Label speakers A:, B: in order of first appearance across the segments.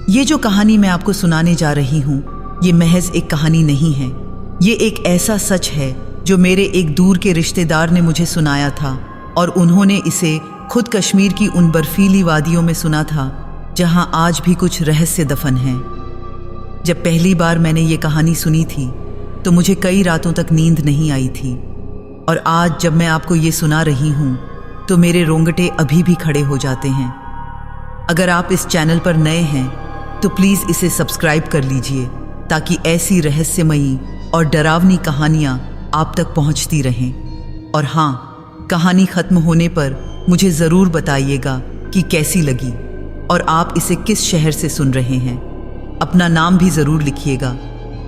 A: ये जो कहानी मैं आपको सुनाने जा रही हूँ, ये महज एक कहानी नहीं है। ये एक ऐसा सच है जो मेरे एक दूर के रिश्तेदार ने मुझे सुनाया था और उन्होंने इसे खुद कश्मीर की उन बर्फीली वादियों में सुना था जहाँ आज भी कुछ रहस्य दफन हैं। जब पहली बार मैंने ये कहानी सुनी थी तो मुझे कई रातों तक नींद नहीं आई थी, और आज जब मैं आपको ये सुना रही हूँ तो मेरे रोंगटे अभी भी खड़े हो जाते हैं। अगर आप इस चैनल पर नए हैं तो प्लीज़ इसे सब्सक्राइब कर लीजिए ताकि ऐसी रहस्यमयी और डरावनी कहानियाँ आप तक पहुँचती रहें। और हाँ, कहानी ख़त्म होने पर मुझे ज़रूर बताइएगा कि कैसी लगी और आप इसे किस शहर से सुन रहे हैं। अपना नाम भी ज़रूर लिखिएगा।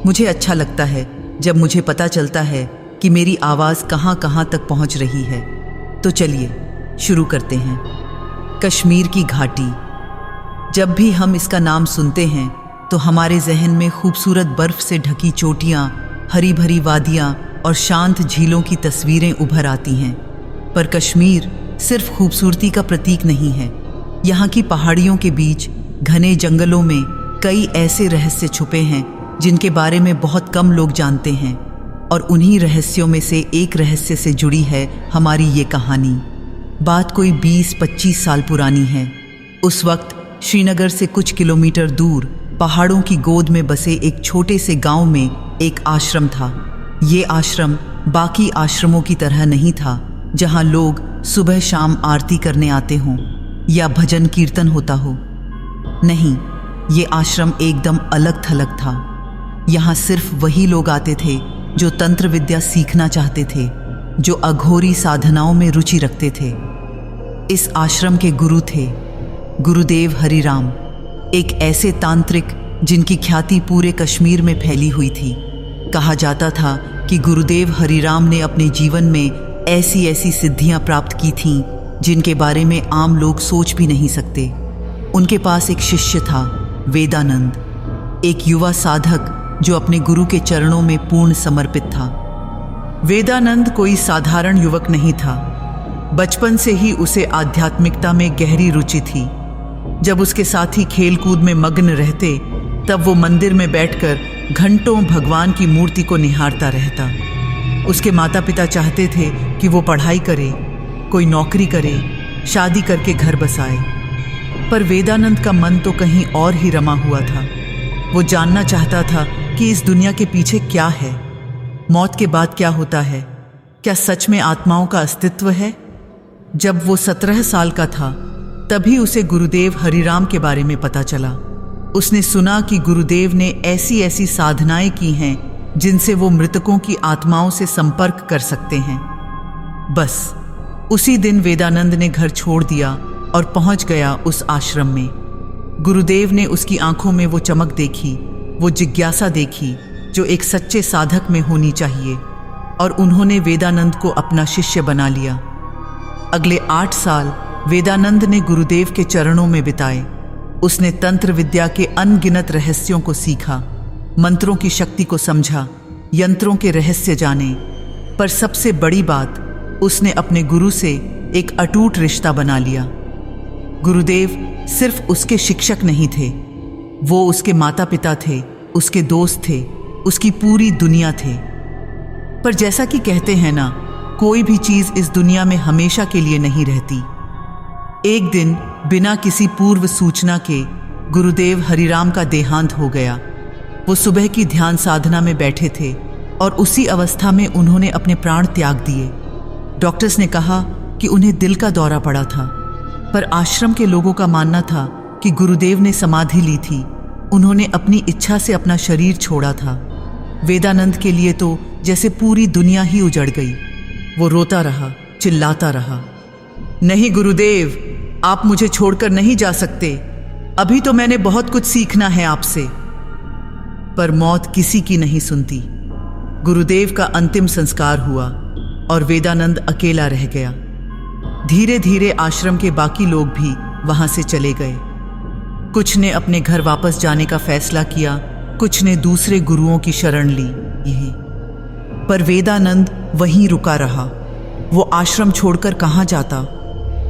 A: मुझे अच्छा लगता है जब मुझे पता चलता है कि मेरी आवाज़ कहाँ कहाँ तक पहुँच रही है। तो चलिए शुरू करते हैं। कश्मीर की घाटी। जब भी हम इसका नाम सुनते हैं तो हमारे जहन में खूबसूरत बर्फ़ से ढकी चोटियाँ, हरी भरी वादियाँ और शांत झीलों की तस्वीरें उभर आती हैं। पर कश्मीर सिर्फ खूबसूरती का प्रतीक नहीं है। यहाँ की पहाड़ियों के बीच घने जंगलों में कई ऐसे रहस्य छुपे हैं जिनके बारे में बहुत कम लोग जानते हैं, और उन्हीं रहस्यों में से एक रहस्य से जुड़ी है हमारी ये कहानी। बात कोई 20-25 साल पुरानी है। उस वक्त श्रीनगर से कुछ किलोमीटर दूर पहाड़ों की गोद में बसे एक छोटे से गांव में एक आश्रम था। ये आश्रम बाकी आश्रमों की तरह नहीं था जहां लोग सुबह शाम आरती करने आते हों या भजन कीर्तन होता हो। नहीं, ये आश्रम एकदम अलग थलग था। यहाँ सिर्फ वही लोग आते थे जो तंत्र विद्या सीखना चाहते थे, जो अघोरी साधनाओं में रुचि रखते थे। इस आश्रम के गुरु थे गुरुदेव हरिराम, एक ऐसे तांत्रिक जिनकी ख्याति पूरे कश्मीर में फैली हुई थी। कहा जाता था कि गुरुदेव हरिराम ने अपने जीवन में ऐसी ऐसी सिद्धियां प्राप्त की थीं जिनके बारे में आम लोग सोच भी नहीं सकते। उनके पास एक शिष्य था, वेदानंद, एक युवा साधक जो अपने गुरु के चरणों में पूर्ण समर्पित था। वेदानंद कोई साधारण युवक नहीं था। बचपन से ही उसे आध्यात्मिकता में गहरी रुचि थी। जब उसके साथी खेलकूद में मग्न रहते तब वो मंदिर में बैठकर घंटों भगवान की मूर्ति को निहारता रहता। उसके माता पिता चाहते थे कि वो पढ़ाई करे, कोई नौकरी करे, शादी करके घर बसाए, पर वेदानंद का मन तो कहीं और ही रमा हुआ था। वो जानना चाहता था कि इस दुनिया के पीछे क्या है, मौत के बाद क्या होता है, क्या सच में आत्माओं का अस्तित्व है। जब वो 17 साल का था तभी उसे गुरुदेव हरिराम के बारे में पता चला। उसने सुना कि गुरुदेव ने ऐसी ऐसी साधनाएं की हैं जिनसे वो मृतकों की आत्माओं से संपर्क कर सकते हैं। बस उसी दिन वेदानंद ने घर छोड़ दिया और पहुंच गया उस आश्रम में। गुरुदेव ने उसकी आंखों में वो चमक देखी, वो जिज्ञासा देखी जो एक सच्चे साधक में होनी चाहिए, और उन्होंने वेदानंद को अपना शिष्य बना लिया। अगले 8 साल वेदानंद ने गुरुदेव के चरणों में बिताए। उसने तंत्र विद्या के अनगिनत रहस्यों को सीखा, मंत्रों की शक्ति को समझा, यंत्रों के रहस्य जाने, पर सबसे बड़ी बात, उसने अपने गुरु से एक अटूट रिश्ता बना लिया। गुरुदेव सिर्फ उसके शिक्षक नहीं थे, वो उसके माता पिता थे, उसके दोस्त थे, उसकी पूरी दुनिया थे। पर जैसा कि कहते हैं ना, कोई भी चीज़ इस दुनिया में हमेशा के लिए नहीं रहती। एक दिन बिना किसी पूर्व सूचना के गुरुदेव हरिराम का देहांत हो गया। वो सुबह की ध्यान साधना में बैठे थे और उसी अवस्था में उन्होंने अपने प्राण त्याग दिए। डॉक्टर्स ने कहा कि उन्हें दिल का दौरा पड़ा था, पर आश्रम के लोगों का मानना था कि गुरुदेव ने समाधि ली थी। उन्होंने अपनी इच्छा से अपना शरीर छोड़ा था। वेदानंद के लिए तो जैसे पूरी दुनिया ही उजड़ गई। वो रोता रहा, चिल्लाता रहा, नहीं गुरुदेव, आप मुझे छोड़कर नहीं जा सकते। अभी तो मैंने बहुत कुछ सीखना है आपसे। पर मौत किसी की नहीं सुनती। गुरुदेव का अंतिम संस्कार हुआ और वेदानंद अकेला रह गया। धीरे धीरे आश्रम के बाकी लोग भी वहां से चले गए। कुछ ने अपने घर वापस जाने का फैसला किया, कुछ ने दूसरे गुरुओं की शरण ली। यही पर वेदानंद वहीं रुका रहा। वो आश्रम छोड़कर कहाँ जाता?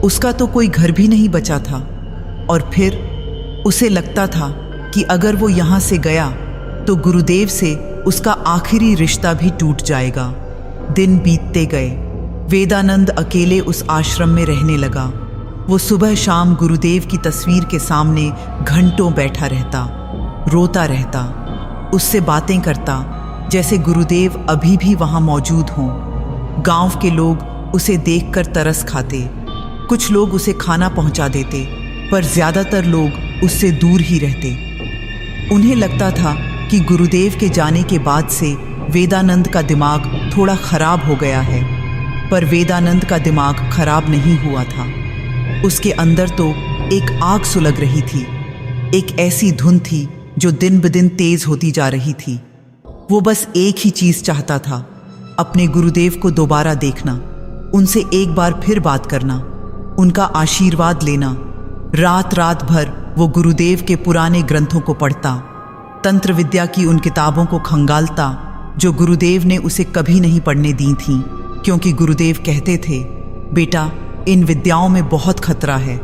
A: उसका तो कोई घर भी नहीं बचा था। और फिर उसे लगता था कि अगर वो यहाँ से गया तो गुरुदेव से उसका आखिरी रिश्ता भी टूट जाएगा। दिन बीतते गए। वेदानंद अकेले उस आश्रम में रहने लगा। वो सुबह शाम गुरुदेव की तस्वीर के सामने घंटों बैठा रहता, रोता रहता, उससे बातें करता जैसे गुरुदेव अभी भी वहाँ मौजूद हों। गांव के लोग उसे देखकर तरस खाते। कुछ लोग उसे खाना पहुँचा देते, पर ज़्यादातर लोग उससे दूर ही रहते। उन्हें लगता था कि गुरुदेव के जाने के बाद से वेदानंद का दिमाग थोड़ा खराब हो गया है, पर वेदानंद का दिमाग खराब नहीं हुआ था। उसके अंदर तो एक आग सुलग रही थी, एक ऐसी धुन थी जो दिन ब दिन तेज होती जा रही थी। वो बस एक ही चीज़ चाहता था, अपने गुरुदेव को दोबारा देखना, उनसे एक बार फिर बात करना, उनका आशीर्वाद लेना। रात रात भर वो गुरुदेव के पुराने ग्रंथों को पढ़ता, तंत्र विद्या की उन किताबों को खंगालता जो गुरुदेव ने उसे कभी नहीं पढ़ने दी थीं, क्योंकि गुरुदेव कहते थे, बेटा, इन विद्याओं में बहुत खतरा है,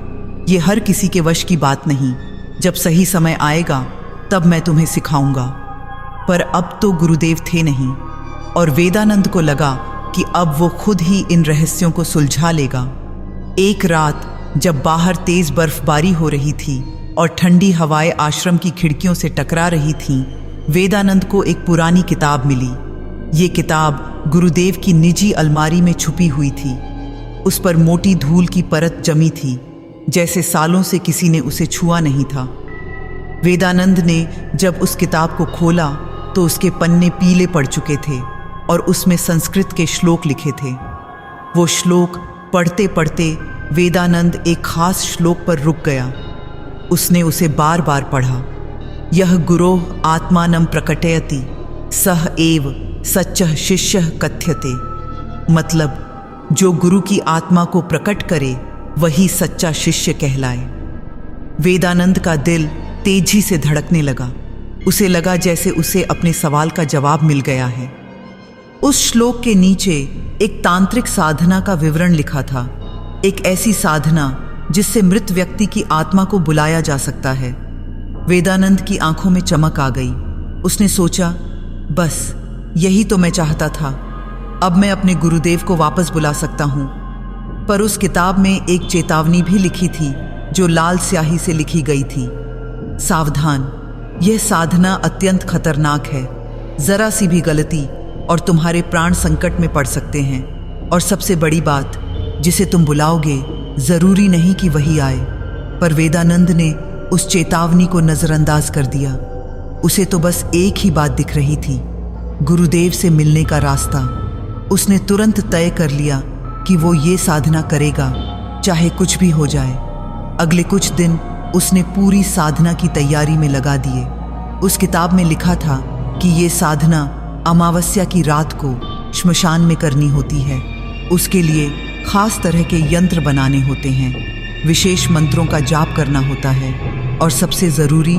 A: ये हर किसी के वश की बात नहीं। जब सही समय आएगा तब मैं तुम्हें सिखाऊंगा। पर अब तो गुरुदेव थे नहीं, और वेदानंद को लगा कि अब वो खुद ही इन रहस्यों को सुलझा लेगा। एक रात जब बाहर तेज बर्फबारी हो रही थी और ठंडी हवाएं आश्रम की खिड़कियों से टकरा रही थीं, वेदानंद को एक पुरानी किताब मिली। ये किताब गुरुदेव की निजी अलमारी में छुपी हुई थी। उस पर मोटी धूल की परत जमी थी, जैसे सालों से किसी ने उसे छुआ नहीं था। वेदानंद ने जब उस किताब को खोला तो उसके पन्ने पीले पड़ चुके थे और उसमें संस्कृत के श्लोक लिखे थे। वो श्लोक पढ़ते पढ़ते वेदानंद एक खास श्लोक पर रुक गया। उसने उसे बार बार पढ़ा। यह गुरोः आत्मानं प्रकटयति सह एव सच्चः शिष्यः कथ्यते। मतलब, जो गुरु की आत्मा को प्रकट करे वही सच्चा शिष्य कहलाए। वेदानंद का दिल तेजी से धड़कने लगा। उसे लगा जैसे उसे अपने सवाल का जवाब मिल गया है। उस श्लोक के नीचे एक तांत्रिक साधना का विवरण लिखा था, एक ऐसी साधना जिससे मृत व्यक्ति की आत्मा को बुलाया जा सकता है। वेदानंद की आंखों में चमक आ गई। उसने सोचा, बस यही तो मैं चाहता था, अब मैं अपने गुरुदेव को वापस बुला सकता हूँ। पर उस किताब में एक चेतावनी भी लिखी थी जो लाल स्याही से लिखी गई थी, सावधान, यह साधना अत्यंत खतरनाक है, जरा सी भी गलती और तुम्हारे प्राण संकट में पड़ सकते हैं। और सबसे बड़ी बात, जिसे तुम बुलाओगे जरूरी नहीं कि वही आए। पर वेदानंद ने उस चेतावनी को नजरअंदाज कर दिया। उसे तो बस एक ही बात दिख रही थी, गुरुदेव से मिलने का रास्ता। उसने तुरंत तय कर लिया कि वो ये साधना करेगा, चाहे कुछ भी हो जाए। अगले कुछ दिन उसने पूरी साधना की तैयारी में लगा दिए। उस किताब में लिखा था कि ये साधना अमावस्या की रात को श्मशान में करनी होती है। उसके लिए खास तरह के यंत्र बनाने होते हैं, विशेष मंत्रों का जाप करना होता है, और सबसे ज़रूरी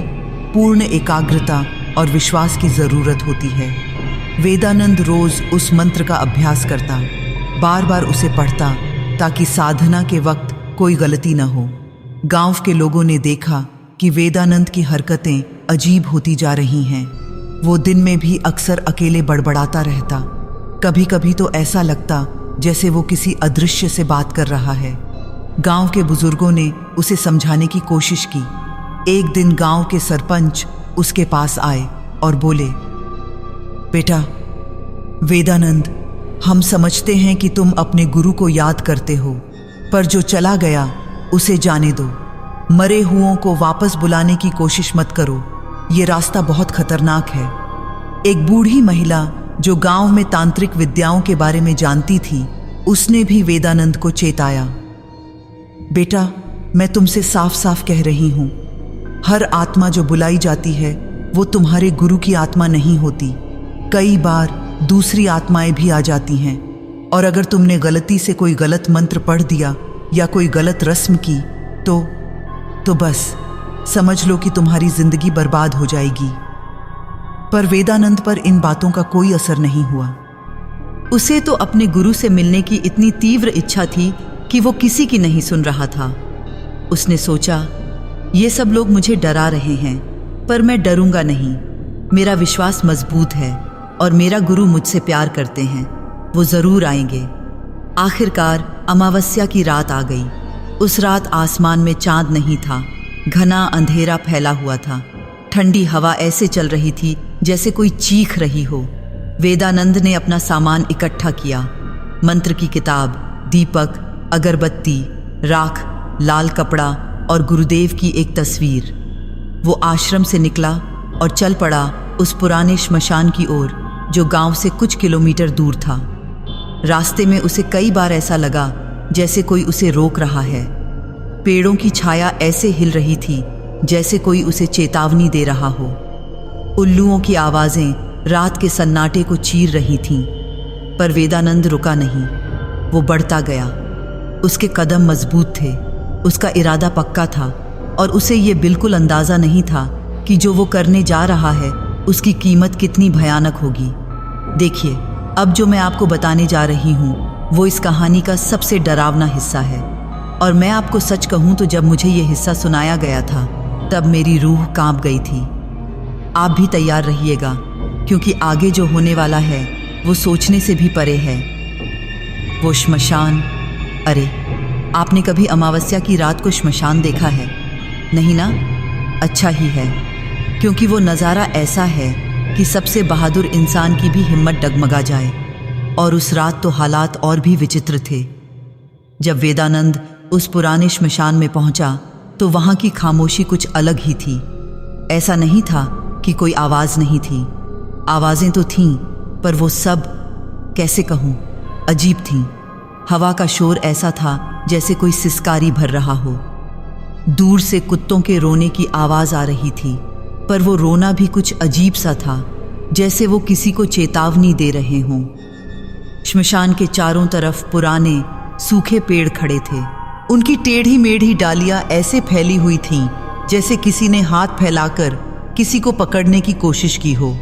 A: पूर्ण एकाग्रता और विश्वास की ज़रूरत होती है। वेदानंद रोज़ उस मंत्र का अभ्यास करता, बार बार उसे पढ़ता, ताकि साधना के वक्त कोई गलती न हो। गांव के लोगों ने देखा कि वेदानंद की हरकतें अजीब होती जा रही हैं। वो दिन में भी अक्सर अकेले बड़बड़ाता रहता। कभी कभी तो ऐसा लगता जैसे वो किसी अदृश्य से बात कर रहा है। गांव के बुजुर्गों ने उसे समझाने की कोशिश की। एक दिन गांव के सरपंच उसके पास आए और बोले, बेटा वेदानंद, हम समझते हैं कि तुम अपने गुरु को याद करते हो, पर जो चला गया उसे जाने दो। मरे हुओं को वापस बुलाने की कोशिश मत करो, ये रास्ता बहुत खतरनाक है। एक बूढ़ी महिला जो गांव में तांत्रिक विद्याओं के बारे में जानती थी, उसने भी वेदानंद को चेताया, बेटा मैं तुमसे साफ साफ कह रही हूं, हर आत्मा जो बुलाई जाती है वो तुम्हारे गुरु की आत्मा नहीं होती। कई बार दूसरी आत्माएं भी आ जाती हैं, और अगर तुमने गलती से कोई गलत मंत्र पढ़ दिया या कोई गलत रस्म की तो बस समझ लो कि तुम्हारी जिंदगी बर्बाद हो जाएगी। पर वेदानंद पर इन बातों का कोई असर नहीं हुआ। उसे तो अपने गुरु से मिलने की इतनी तीव्र इच्छा थी कि वो किसी की नहीं सुन रहा था। उसने सोचा, ये सब लोग मुझे डरा रहे हैं, पर मैं डरूंगा नहीं। मेरा विश्वास मजबूत है और मेरा गुरु मुझसे प्यार करते हैं। वो ज़रूर आएंगे। आखिरकार अमावस्या की रात आ गई। उस रात आसमान में चांद नहीं था, घना अंधेरा फैला हुआ था। ठंडी हवा ऐसे चल रही थी जैसे कोई चीख रही हो। वेदानंद ने अपना सामान इकट्ठा किया, मंत्र की किताब, दीपक, अगरबत्ती, राख, लाल कपड़ा और गुरुदेव की एक तस्वीर। वो आश्रम से निकला और चल पड़ा उस पुराने श्मशान की ओर जो गांव से कुछ किलोमीटर दूर था। रास्ते में उसे कई बार ऐसा लगा जैसे कोई उसे रोक रहा है। पेड़ों की छाया ऐसे हिल रही थी जैसे कोई उसे चेतावनी दे रहा हो। उल्लुओं की आवाज़ें रात के सन्नाटे को चीर रही थीं, पर वेदानंद रुका नहीं। वो बढ़ता गया। उसके कदम मजबूत थे, उसका इरादा पक्का था और उसे ये बिल्कुल अंदाज़ा नहीं था कि जो वो करने जा रहा है उसकी कीमत कितनी भयानक होगी। देखिए, अब जो मैं आपको बताने जा रही हूँ वो इस कहानी का सबसे डरावना हिस्सा है। और मैं आपको सच कहूँ तो जब मुझे ये हिस्सा सुनाया गया था तब मेरी रूह कांप गई थी। आप भी तैयार रहिएगा, क्योंकि आगे जो होने वाला है वो सोचने से भी परे है। वो श्मशान। अरे, आपने कभी अमावस्या की रात को श्मशान देखा है? नहीं ना? अच्छा ही है, क्योंकि वो नज़ारा ऐसा है कि सबसे बहादुर इंसान की भी हिम्मत डगमगा जाए। और उस रात तो हालात और भी विचित्र थे। जब वेदानंद उस पुराने श्मशान में पहुंचा तो वहां की खामोशी कुछ अलग ही थी। ऐसा नहीं था कि कोई आवाज़ नहीं थी। आवाज़ें तो थीं, पर वो सब, कैसे कहूँ, अजीब थीं। हवा का शोर ऐसा था जैसे कोई सिसकारी भर रहा हो। दूर से कुत्तों के रोने की आवाज़ आ रही थी, पर वो रोना भी कुछ अजीब सा था, जैसे वो किसी को चेतावनी दे रहे हों। श्मशान के चारों तरफ पुराने सूखे पेड़ खड़े थे। उनकी टेढ़ी मेढ़ी डालियां ऐसे फैली हुई थीं जैसे किसी ने हाथ फैलाकर किसी को पकड़ने की कोशिश की हो।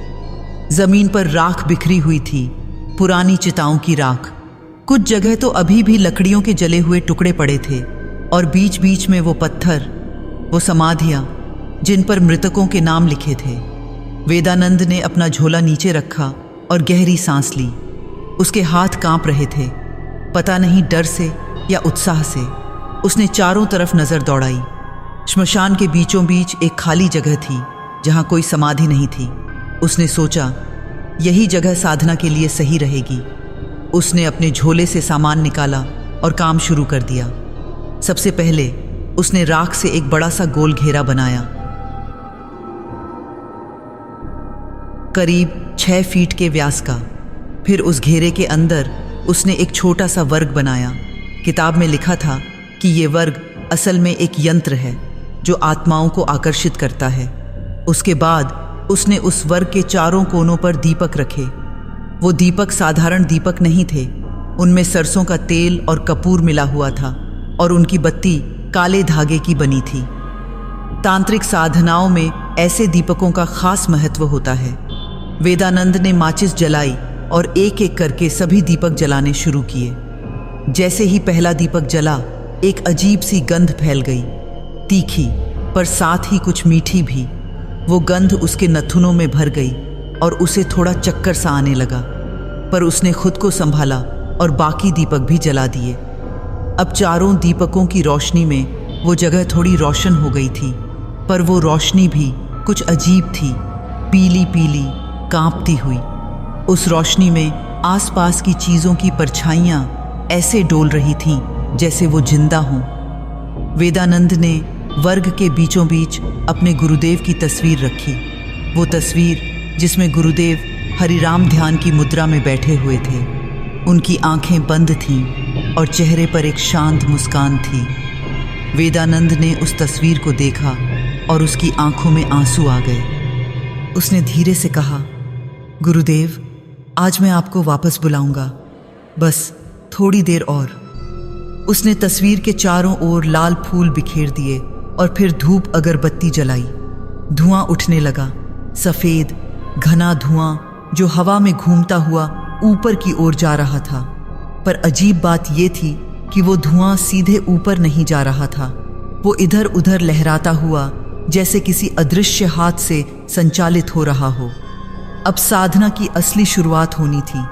A: जमीन पर राख बिखरी हुई थी, पुरानी चिताओं की राख। कुछ जगह तो अभी भी लकड़ियों के जले हुए टुकड़े पड़े थे और बीच बीच में वो पत्थर, वो समाधियां जिन पर मृतकों के नाम लिखे थे। वेदानंद ने अपना झोला नीचे रखा और गहरी सांस ली। उसके हाथ कांप रहे थे, पता नहीं डर से या उत्साह से। उसने चारों तरफ नजर दौड़ाई। श्मशान के बीचों बीच एक खाली जगह थी जहां कोई समाधि नहीं थी। उसने सोचा, यही जगह साधना के लिए सही रहेगी। उसने अपने झोले से सामान निकाला और काम शुरू कर दिया। सबसे पहले उसने राख से एक बड़ा सा गोल घेरा बनाया, करीब 6 फीट के व्यास का। फिर उस घेरे के अंदर उसने एक छोटा सा वर्ग बनाया। किताब में लिखा था कि ये वर्ग असल में एक यंत्र है जो आत्माओं को आकर्षित करता है। उसके बाद उसने उस वर्ग के चारों कोनों पर दीपक रखे। वो दीपक साधारण दीपक नहीं थे, उनमें सरसों का तेल और कपूर मिला हुआ था और उनकी बत्ती काले धागे की बनी थी। तांत्रिक साधनाओं में ऐसे दीपकों का खास महत्व होता है। वेदानंद ने माचिस जलाई और एक एक करके सभी दीपक जलाने शुरू किए। जैसे ही पहला दीपक जला, एक अजीब सी गंध फैल गई, तीखी पर साथ ही कुछ मीठी भी। वो गंध उसके नथुनों में भर गई और उसे थोड़ा चक्कर सा आने लगा, पर उसने खुद को संभाला और बाकी दीपक भी जला दिए। अब चारों दीपकों की रोशनी में वो जगह थोड़ी रोशन हो गई थी, पर वो रोशनी भी कुछ अजीब थी, पीली पीली, कांपती हुई। उस रोशनी में आसपास की चीज़ों की परछाइयाँ ऐसे डोल रही थीं जैसे वो जिंदा हों। वेदानंद ने वर्ग के बीचों बीच अपने गुरुदेव की तस्वीर रखी। वो तस्वीर जिसमें गुरुदेव हरिराम ध्यान की मुद्रा में बैठे हुए थे। उनकी आंखें बंद थीं और चेहरे पर एक शांत मुस्कान थी। वेदानंद ने उस तस्वीर को देखा और उसकी आंखों में आंसू आ गए। उसने धीरे से कहा, गुरुदेव, आज मैं आपको वापस बुलाऊंगा, बस थोड़ी देर और। उसने तस्वीर के चारों ओर लाल फूल बिखेर दिए और फिर धूप अगरबत्ती जलाई। धुआं उठने लगा, सफ़ेद घना धुआं जो हवा में घूमता हुआ ऊपर की ओर जा रहा था। पर अजीब बात यह थी कि वो धुआं सीधे ऊपर नहीं जा रहा था। वो इधर उधर लहराता हुआ जैसे किसी अदृश्य हाथ से संचालित हो रहा हो। अब साधना की असली शुरुआत होनी थी।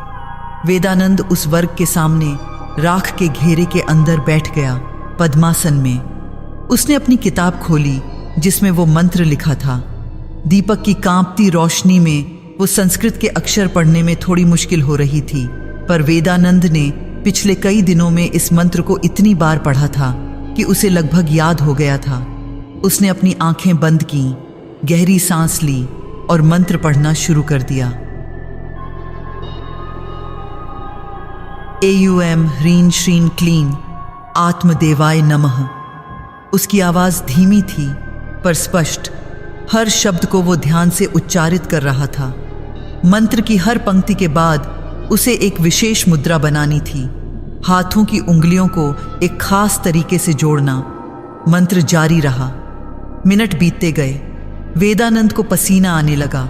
A: वेदानंद उस वर्ग के सामने राख के घेरे के अंदर बैठ गया, पद्मासन में। उसने अपनी किताब खोली जिसमें वो मंत्र लिखा था। दीपक की कांपती रोशनी में वो संस्कृत के अक्षर पढ़ने में थोड़ी मुश्किल हो रही थी, पर वेदानंद ने पिछले कई दिनों में इस मंत्र को इतनी बार पढ़ा था कि उसे लगभग याद हो गया था। उसने अपनी आंखें बंद की, गहरी सांस ली और मंत्र पढ़ना शुरू कर दिया। एयूएम ह्रीं श्रीं क्लीं आत्मदेवाय नमः। उसकी आवाज धीमी थी पर स्पष्ट। हर शब्द को वो ध्यान से उच्चारित कर रहा था। मंत्र की हर पंक्ति के बाद उसे एक विशेष मुद्रा बनानी थी, हाथों की उंगलियों को एक खास तरीके से जोड़ना। मंत्र जारी रहा। मिनट बीतते गए। वेदानंद को पसीना आने लगा।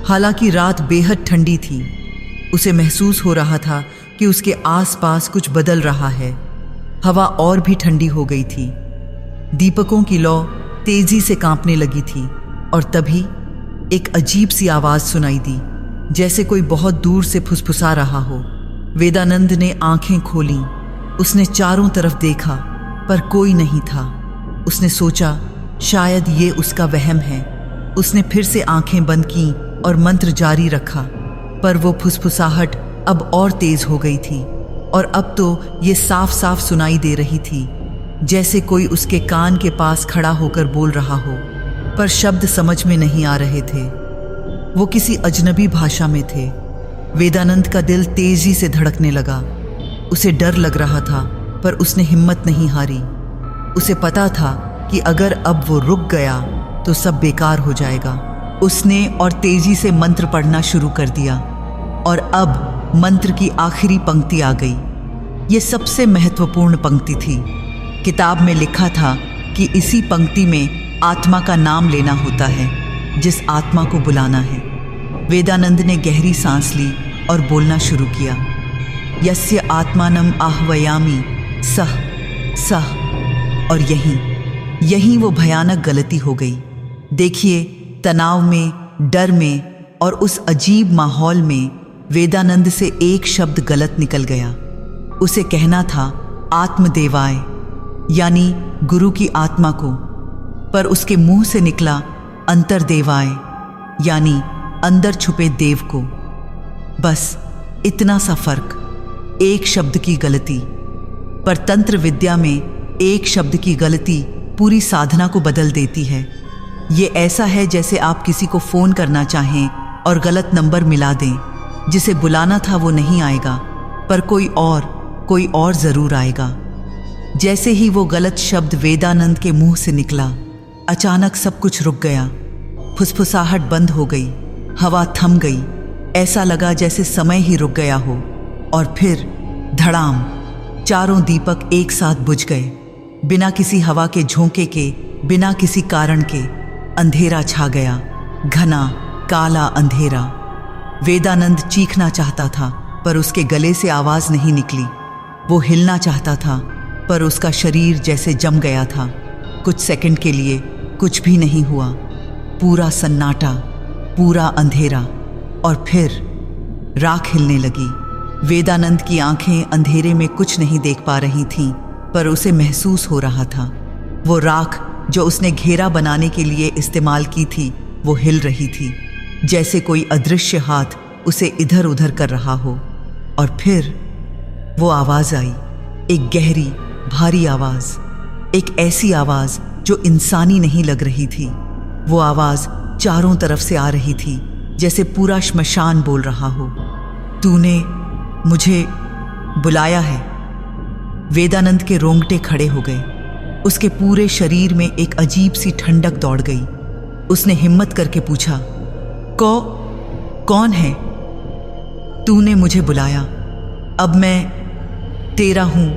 A: हालांकि रात बेहद ठंडी थी, उसे महसूस हो रहा था कि उसके आसपास कुछ बदल रहा है। हवा और भी ठंडी हो गई थी। दीपकों की लौ तेजी से कांपने लगी थी और तभी एक अजीब सी आवाज सुनाई दी, जैसे कोई बहुत दूर से फुसफुसा रहा हो। वेदानंद ने आंखें खोलीं। उसने चारों तरफ देखा पर कोई नहीं था। उसने सोचा शायद ये उसका वहम है। उसने फिर से आंखें बंद की और मंत्र जारी रखा, पर वो फुसफुसाहट अब और तेज हो गई थी और अब तो ये साफ साफ सुनाई दे रही थी, जैसे कोई उसके कान के पास खड़ा होकर बोल रहा हो, पर शब्द समझ में नहीं आ रहे थे। वो किसी अजनबी भाषा में थे। वेदानंद का दिल तेजी से धड़कने लगा। उसे डर लग रहा था पर उसने हिम्मत नहीं हारी। उसे पता था कि अगर अब वो रुक गया तो सब बेकार हो जाएगा। उसने और तेजी से मंत्र पढ़ना शुरू कर दिया और अब मंत्र की आखिरी पंक्ति आ गई। ये सबसे महत्वपूर्ण पंक्ति थी। किताब में लिखा था कि इसी पंक्ति में आत्मा का नाम लेना होता है, जिस आत्मा को बुलाना है। वेदानंद ने गहरी सांस ली और बोलना शुरू किया। यस्य आत्मानम आह्वयामि सह सह। और यहीं वो भयानक गलती हो गई। देखिए, तनाव में, डर में और उस अजीब माहौल में वेदानंद से एक शब्द गलत निकल गया। उसे कहना था आत्मदेवाय, यानी गुरु की आत्मा को, पर उसके मुंह से निकला अंतर्देवाय, यानी अंदर छुपे देव को। बस इतना सा फर्क, एक शब्द की गलती। पर तंत्र विद्या में एक शब्द की गलती पूरी साधना को बदल देती है। ये ऐसा है जैसे आप किसी को फ़ोन करना चाहें और गलत नंबर मिला दें। जिसे बुलाना था वो नहीं आएगा, पर कोई और ज़रूर आएगा। जैसे ही वो गलत शब्द वेदानंद के मुंह से निकला, अचानक सब कुछ रुक गया। फुसफुसाहट बंद हो गई, हवा थम गई। ऐसा लगा जैसे समय ही रुक गया हो। और फिर धड़ाम, चारों दीपक एक साथ बुझ गए। बिना किसी हवा के झोंके के, बिना किसी कारण के अंधेरा छा गया, घना काला अंधेरा। वेदानंद चीखना चाहता था पर उसके गले से आवाज नहीं निकली। वो हिलना चाहता था पर उसका शरीर जैसे जम गया था। कुछ सेकंड के लिए कुछ भी नहीं हुआ। पूरा सन्नाटा, पूरा अंधेरा, और फिर राख हिलने लगी। वेदानंद की आंखें अंधेरे में कुछ नहीं देख पा रही थीं, पर उसे महसूस हो रहा था वो राख जो उसने घेरा बनाने के लिए इस्तेमाल की थी वो हिल रही थी, जैसे कोई अदृश्य हाथ उसे इधर उधर कर रहा हो। और फिर वो आवाज आई, एक गहरी भारी आवाज, एक ऐसी आवाज जो इंसानी नहीं लग रही थी। वो आवाज चारों तरफ से आ रही थी, जैसे पूरा श्मशान बोल रहा हो। तूने मुझे बुलाया है। वेदानंद के रोंगटे खड़े हो गए। उसके पूरे शरीर में एक अजीब सी ठंडक दौड़ गई। उसने हिम्मत करके पूछा, कौन है? तूने मुझे बुलाया, अब मैं तेरा हूं।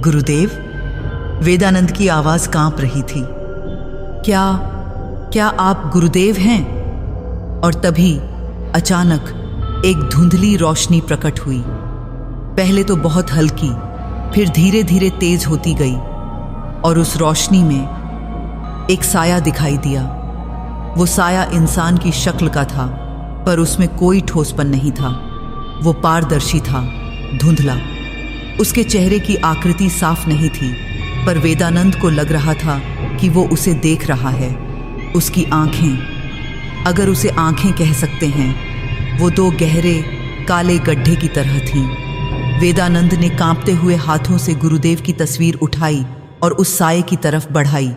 A: गुरुदेव। वेदानंद की आवाज कांप रही थी। क्या आप गुरुदेव हैं? और तभी अचानक एक धुंधली रोशनी प्रकट हुई। पहले तो बहुत हल्की, फिर धीरे धीरे तेज होती गई, और उस रोशनी में एक साया दिखाई दिया। वो साया इंसान की शक्ल का था, पर उसमें कोई ठोसपन नहीं था। वो पारदर्शी था, धुंधला। उसके चेहरे की आकृति साफ नहीं थी, पर वेदानंद को लग रहा था कि वो उसे देख रहा है। उसकी आंखें, अगर उसे आंखें कह सकते हैं, वो दो गहरे काले गड्ढे की तरह थीं। वेदानंद ने कांपते हुए हाथों से गुरुदेव की तस्वीर उठाई और उस साये की तरफ बढ़ाई।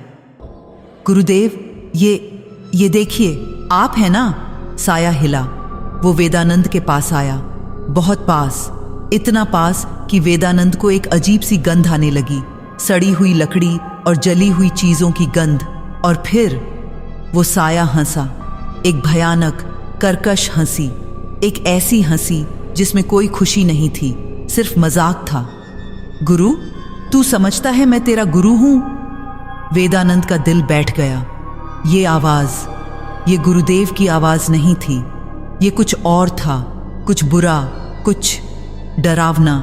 A: गुरुदेव, ये देखिए, आप हैं ना? साया हिला। वो वेदानंद के पास आया, बहुत पास, इतना पास कि वेदानंद को एक अजीब सी गंध आने लगी, सड़ी हुई लकड़ी और जली हुई चीजों की गंध। और फिर वो साया हंसा, एक भयानक कर्कश हंसी, एक ऐसी हंसी जिसमें कोई खुशी नहीं थी, सिर्फ मजाक था। गुरु, तू समझता है मैं तेरा गुरु हूं? वेदानंद का दिल बैठ गया। ये आवाज, ये गुरुदेव की आवाज नहीं थी। ये कुछ और था, कुछ बुरा, कुछ डरावना।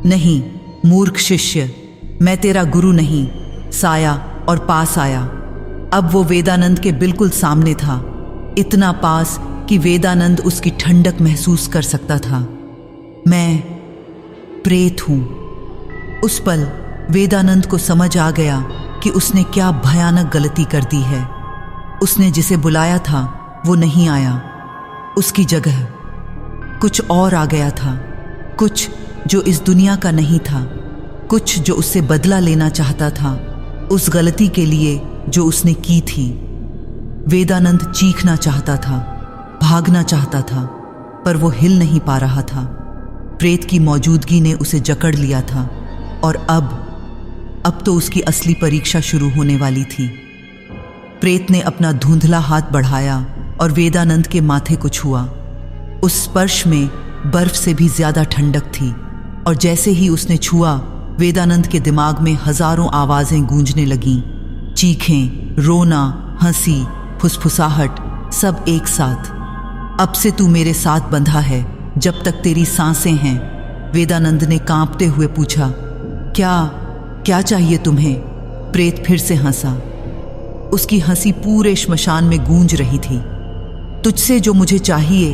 A: नहीं, मूर्ख शिष्य, मैं तेरा गुरु नहीं। साया और पास आया। अब वो वेदानंद के बिल्कुल सामने था, इतना पास कि वेदानंद उसकी ठंडक महसूस कर सकता था। मैं प्रेत हूं। उस पल वेदानंद को समझ आ गया कि उसने क्या भयानक गलती कर दी है। उसने जिसे बुलाया था वो नहीं आया। उसकी जगह कुछ और आ गया था, कुछ जो इस दुनिया का नहीं था, कुछ जो उससे बदला लेना चाहता था उस गलती के लिए जो उसने की थी। वेदानंद चीखना चाहता था, भागना चाहता था, पर वो हिल नहीं पा रहा था। प्रेत की मौजूदगी ने उसे जकड़ लिया था और अब तो उसकी असली परीक्षा शुरू होने वाली थी। प्रेत ने अपना धुंधला हाथ बढ़ाया और वेदानंद के माथे को छुआ। उस स्पर्श में बर्फ से भी ज्यादा ठंडक थी और जैसे ही उसने छुआ, वेदानंद के दिमाग में हजारों आवाजें गूंजने लगीं। चीखें, रोना, हंसी, फुसफुसाहट, सब एक साथ। अब से तू मेरे साथ बंधा है जब तक तेरी सांसें हैं। वेदानंद ने कांपते हुए पूछा, क्या चाहिए तुम्हें? प्रेत फिर से हंसा। उसकी हंसी पूरे श्मशान में गूंज रही थी। तुझसे जो मुझे चाहिए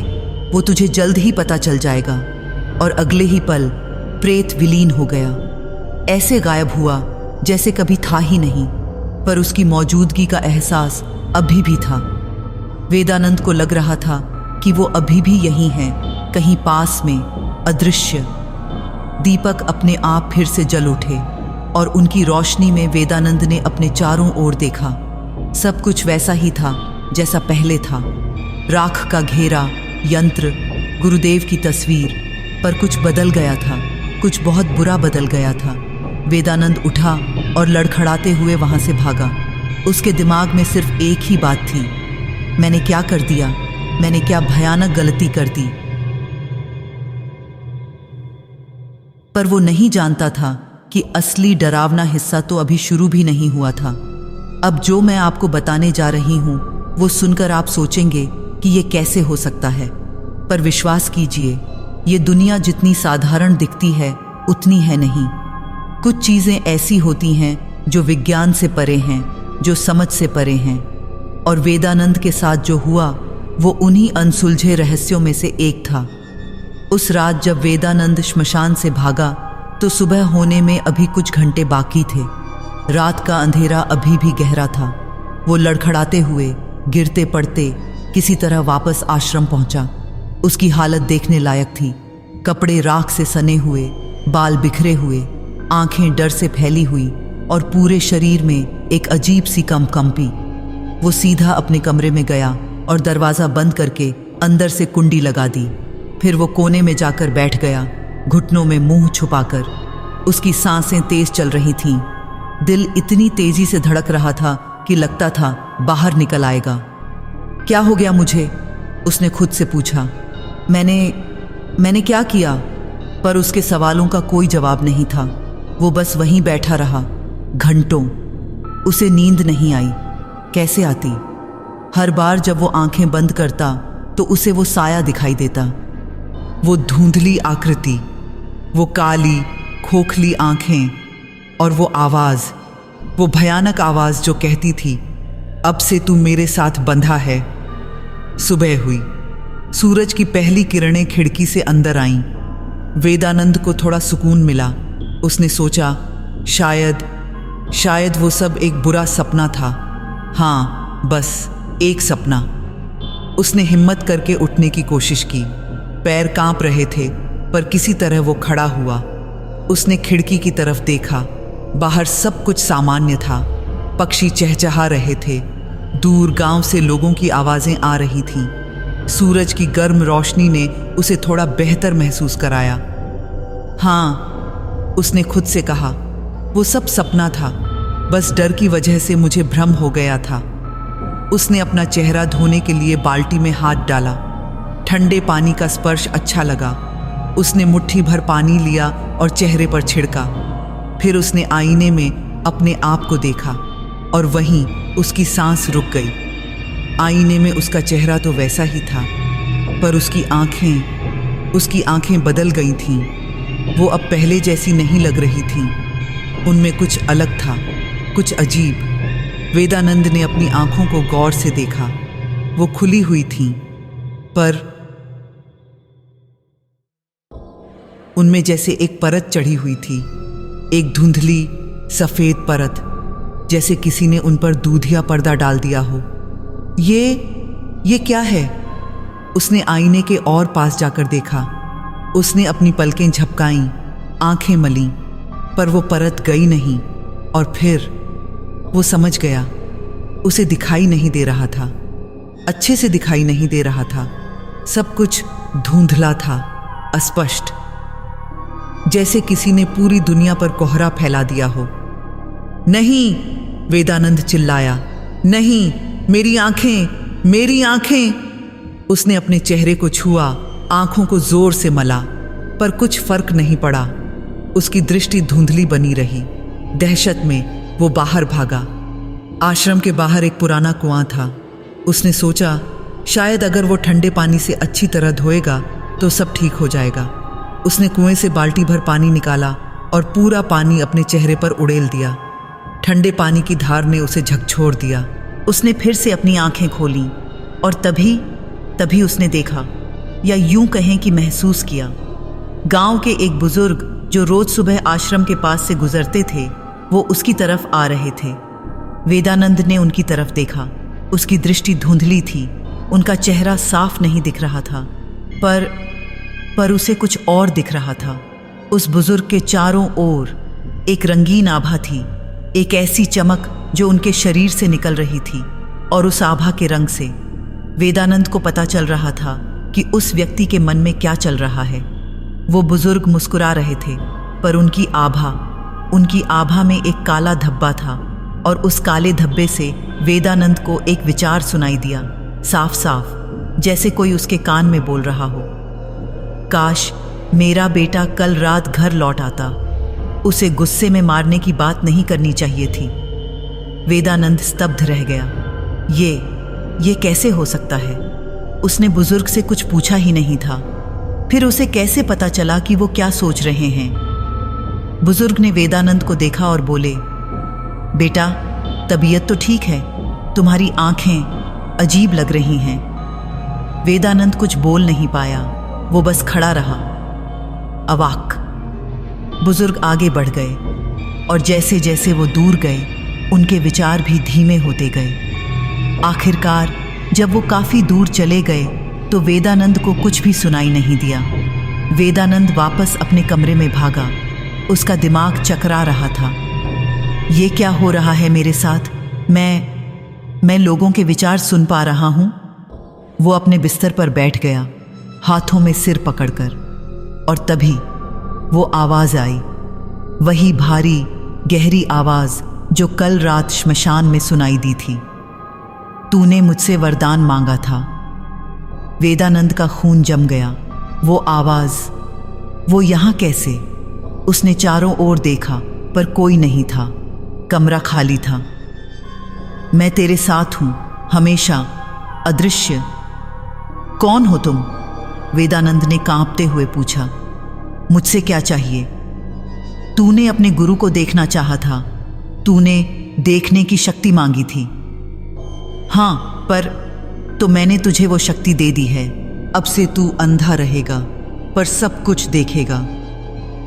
A: वो तुझे जल्द ही पता चल जाएगा। और अगले ही पल प्रेत विलीन हो गया। ऐसे गायब हुआ जैसे कभी था ही नहीं, पर उसकी मौजूदगी का एहसास अभी भी था। वेदानंद को लग रहा था कि वो अभी भी यहीं है, कहीं पास में, अदृश्य। दीपक अपने आप फिर से जल उठे और उनकी रोशनी में वेदानंद ने अपने चारों ओर देखा। सब कुछ वैसा ही था जैसा पहले था। राख का घेरा, यंत्र, गुरुदेव की तस्वीर, पर कुछ बदल गया था, कुछ बहुत बुरा बदल गया था। वेदानंद उठा और लड़खड़ाते हुए वहां से भागा। उसके दिमाग में सिर्फ एक ही बात थी, मैंने क्या कर दिया? मैंने क्या भयानक गलती कर दी? पर वो नहीं जानता था कि असली डरावना हिस्सा तो अभी शुरू भी नहीं हुआ था। अब जो मैं आपको बताने जा रही हूं वो सुनकर आप सोचेंगे कि ये कैसे हो सकता है, पर विश्वास कीजिए, ये दुनिया जितनी साधारण दिखती है उतनी है नहीं। कुछ चीजें ऐसी होती हैं जो विज्ञान से परे हैं, जो समझ से परे हैं। और वेदानंद के साथ जो हुआ वो उन्हीं अनसुलझे रहस्यों में से एक था। उस रात जब वेदानंद श्मशान से भागा तो सुबह होने में अभी कुछ घंटे बाकी थे। रात का अंधेरा अभी भी गहरा था। वो लड़खड़ाते हुए, गिरते पड़ते किसी तरह वापस आश्रम पहुंचा। उसकी हालत देखने लायक थी। कपड़े राख से सने हुए, बाल बिखरे हुए, आंखें डर से फैली हुई और पूरे शरीर में एक अजीब सी कंपी। वो सीधा अपने कमरे में गया और दरवाज़ा बंद करके अंदर से कुंडी लगा दी। फिर वो कोने में जाकर बैठ गया, घुटनों में मुंह छुपाकर। उसकी सांसें तेज चल रही थीं। दिल इतनी तेजी से धड़क रहा था कि लगता था बाहर निकल आएगा। क्या हो गया मुझे? उसने खुद से पूछा। मैंने क्या किया? पर उसके सवालों का कोई जवाब नहीं था। वो बस वहीं बैठा रहा घंटों। उसे नींद नहीं आई। कैसे आती? हर बार जब वो आंखें बंद करता तो उसे वो साया दिखाई देता, वो धुंधली आकृति, वो काली खोखली आंखें और वो आवाज, वो भयानक आवाज जो कहती थी, अब से तू मेरे साथ बंधा है। सुबह हुई। सूरज की पहली किरणें खिड़की से अंदर आईं। वेदानंद को थोड़ा सुकून मिला। उसने सोचा, शायद वो सब एक बुरा सपना था। हाँ, बस एक सपना। उसने हिम्मत करके उठने की कोशिश की। पैर कांप रहे थे, पर किसी तरह वो खड़ा हुआ। उसने खिड़की की तरफ देखा। बाहर सब कुछ सामान्य था। पक्षी चहचहा रहे थे। दूर गांव से लोगों की आवाज़ें आ रही थीं। सूरज की गर्म रोशनी ने उसे थोड़ा बेहतर महसूस कराया। हाँ, उसने खुद से कहा, वो सब सपना था। बस डर की वजह से मुझे भ्रम हो गया था। उसने अपना चेहरा धोने के लिए बाल्टी में हाथ डाला। ठंडे पानी का स्पर्श अच्छा लगा। उसने मुट्ठी भर पानी लिया और चेहरे पर छिड़का। फिर उसने आईने में अपने आप को देखा और वहीं उसकी सांस रुक गई। आईने में उसका चेहरा तो वैसा ही था, पर उसकी आंखें बदल गई थीं। वो अब पहले जैसी नहीं लग रही थीं। उनमें कुछ अलग था, कुछ अजीब। वेदानंद ने अपनी आंखों को गौर से देखा। वो खुली हुई थीं, पर उनमें जैसे एक परत चढ़ी हुई थी, एक धुंधली सफेद परत, जैसे किसी ने उन पर दूधिया पर्दा डाल दिया हो। ये क्या है? उसने आईने के और पास जाकर देखा। उसने अपनी पलकें झपकाईं, आंखें मलीं, पर वो परत गई नहीं। और फिर वो समझ गया, उसे दिखाई नहीं दे रहा था। अच्छे से दिखाई नहीं दे रहा था। सब कुछ धुंधला था, अस्पष्ट, जैसे किसी ने पूरी दुनिया पर कोहरा फैला दिया हो। नहीं, वेदानंद चिल्लाया, नहीं, मेरी आंखें, मेरी आंखें। उसने अपने चेहरे को छुआ, आंखों को जोर से मला, पर कुछ फर्क नहीं पड़ा। उसकी दृष्टि धुंधली बनी रही। दहशत में वो बाहर भागा। आश्रम के बाहर एक पुराना कुआं था। उसने सोचा, शायद अगर वो ठंडे पानी से अच्छी तरह धोएगा तो सब ठीक हो जाएगा। उसने कुएं से बाल्टी भर पानी निकाला और पूरा पानी अपने चेहरे पर उड़ेल दिया। ठंडे पानी की धार ने उसे झकझोर दिया। उसने फिर से अपनी आंखें खोलीं और तभी उसने देखा, या यूं कहें कि महसूस किया, गांव के एक बुजुर्ग जो रोज सुबह आश्रम के पास से गुजरते थे, वो उसकी तरफ आ रहे थे। वेदानंद ने उनकी तरफ देखा। उसकी दृष्टि धुंधली थी। उनका चेहरा साफ नहीं दिख रहा था, पर उसे कुछ और दिख रहा था। उस बुजुर्ग के चारों ओर एक रंगीन आभा थी, एक ऐसी चमक जो उनके शरीर से निकल रही थी। और उस आभा के रंग से वेदानंद को पता चल रहा था कि उस व्यक्ति के मन में क्या चल रहा है। वो बुजुर्ग मुस्कुरा रहे थे, पर उनकी आभा में एक काला धब्बा था। और उस काले धब्बे से वेदानंद को एक विचार सुनाई दिया, साफ साफ, जैसे कोई उसके कान में बोल रहा हो। काश मेरा बेटा कल रात घर लौट आता। उसे गुस्से में मारने की बात नहीं करनी चाहिए थी। वेदानंद स्तब्ध रह गया। ये कैसे हो सकता है? उसने बुजुर्ग से कुछ पूछा ही नहीं था। फिर उसे कैसे पता चला कि वो क्या सोच रहे हैं? बुजुर्ग ने वेदानंद को देखा और बोले, बेटा, तबीयत तो ठीक है, तुम्हारी आंखें अजीब लग रही हैं। वेदानंद कुछ बोल नहीं पाया। वो बस खड़ा रहा, अवाक। बुजुर्ग आगे बढ़ गए और जैसे जैसे वो दूर गए, उनके विचार भी धीमे होते गए। आखिरकार जब वो काफी दूर चले गए तो वेदानंद को कुछ भी सुनाई नहीं दिया। वेदानंद वापस अपने कमरे में भागा। उसका दिमाग चकरा रहा था। ये क्या हो रहा है मेरे साथ? मैं लोगों के विचार सुन पा रहा हूं। वो अपने बिस्तर पर बैठ गया, हाथों में सिर पकड़कर। और तभी वो आवाज आई, वही भारी गहरी आवाज जो कल रात श्मशान में सुनाई दी थी। तूने मुझसे वरदान मांगा था। वेदानंद का खून जम गया। वो आवाज, वो यहां कैसे? उसने चारों ओर देखा, पर कोई नहीं था। कमरा खाली था। मैं तेरे साथ हूं, हमेशा, अदृश्य। कौन हो तुम? वेदानंद ने कांपते हुए पूछा। मुझसे क्या चाहिए? तूने अपने गुरु को देखना चाहा था। तूने देखने की शक्ति मांगी थी। हाँ, पर तो मैंने तुझे वो शक्ति दे दी है। अब से तू अंधा रहेगा पर सब कुछ देखेगा।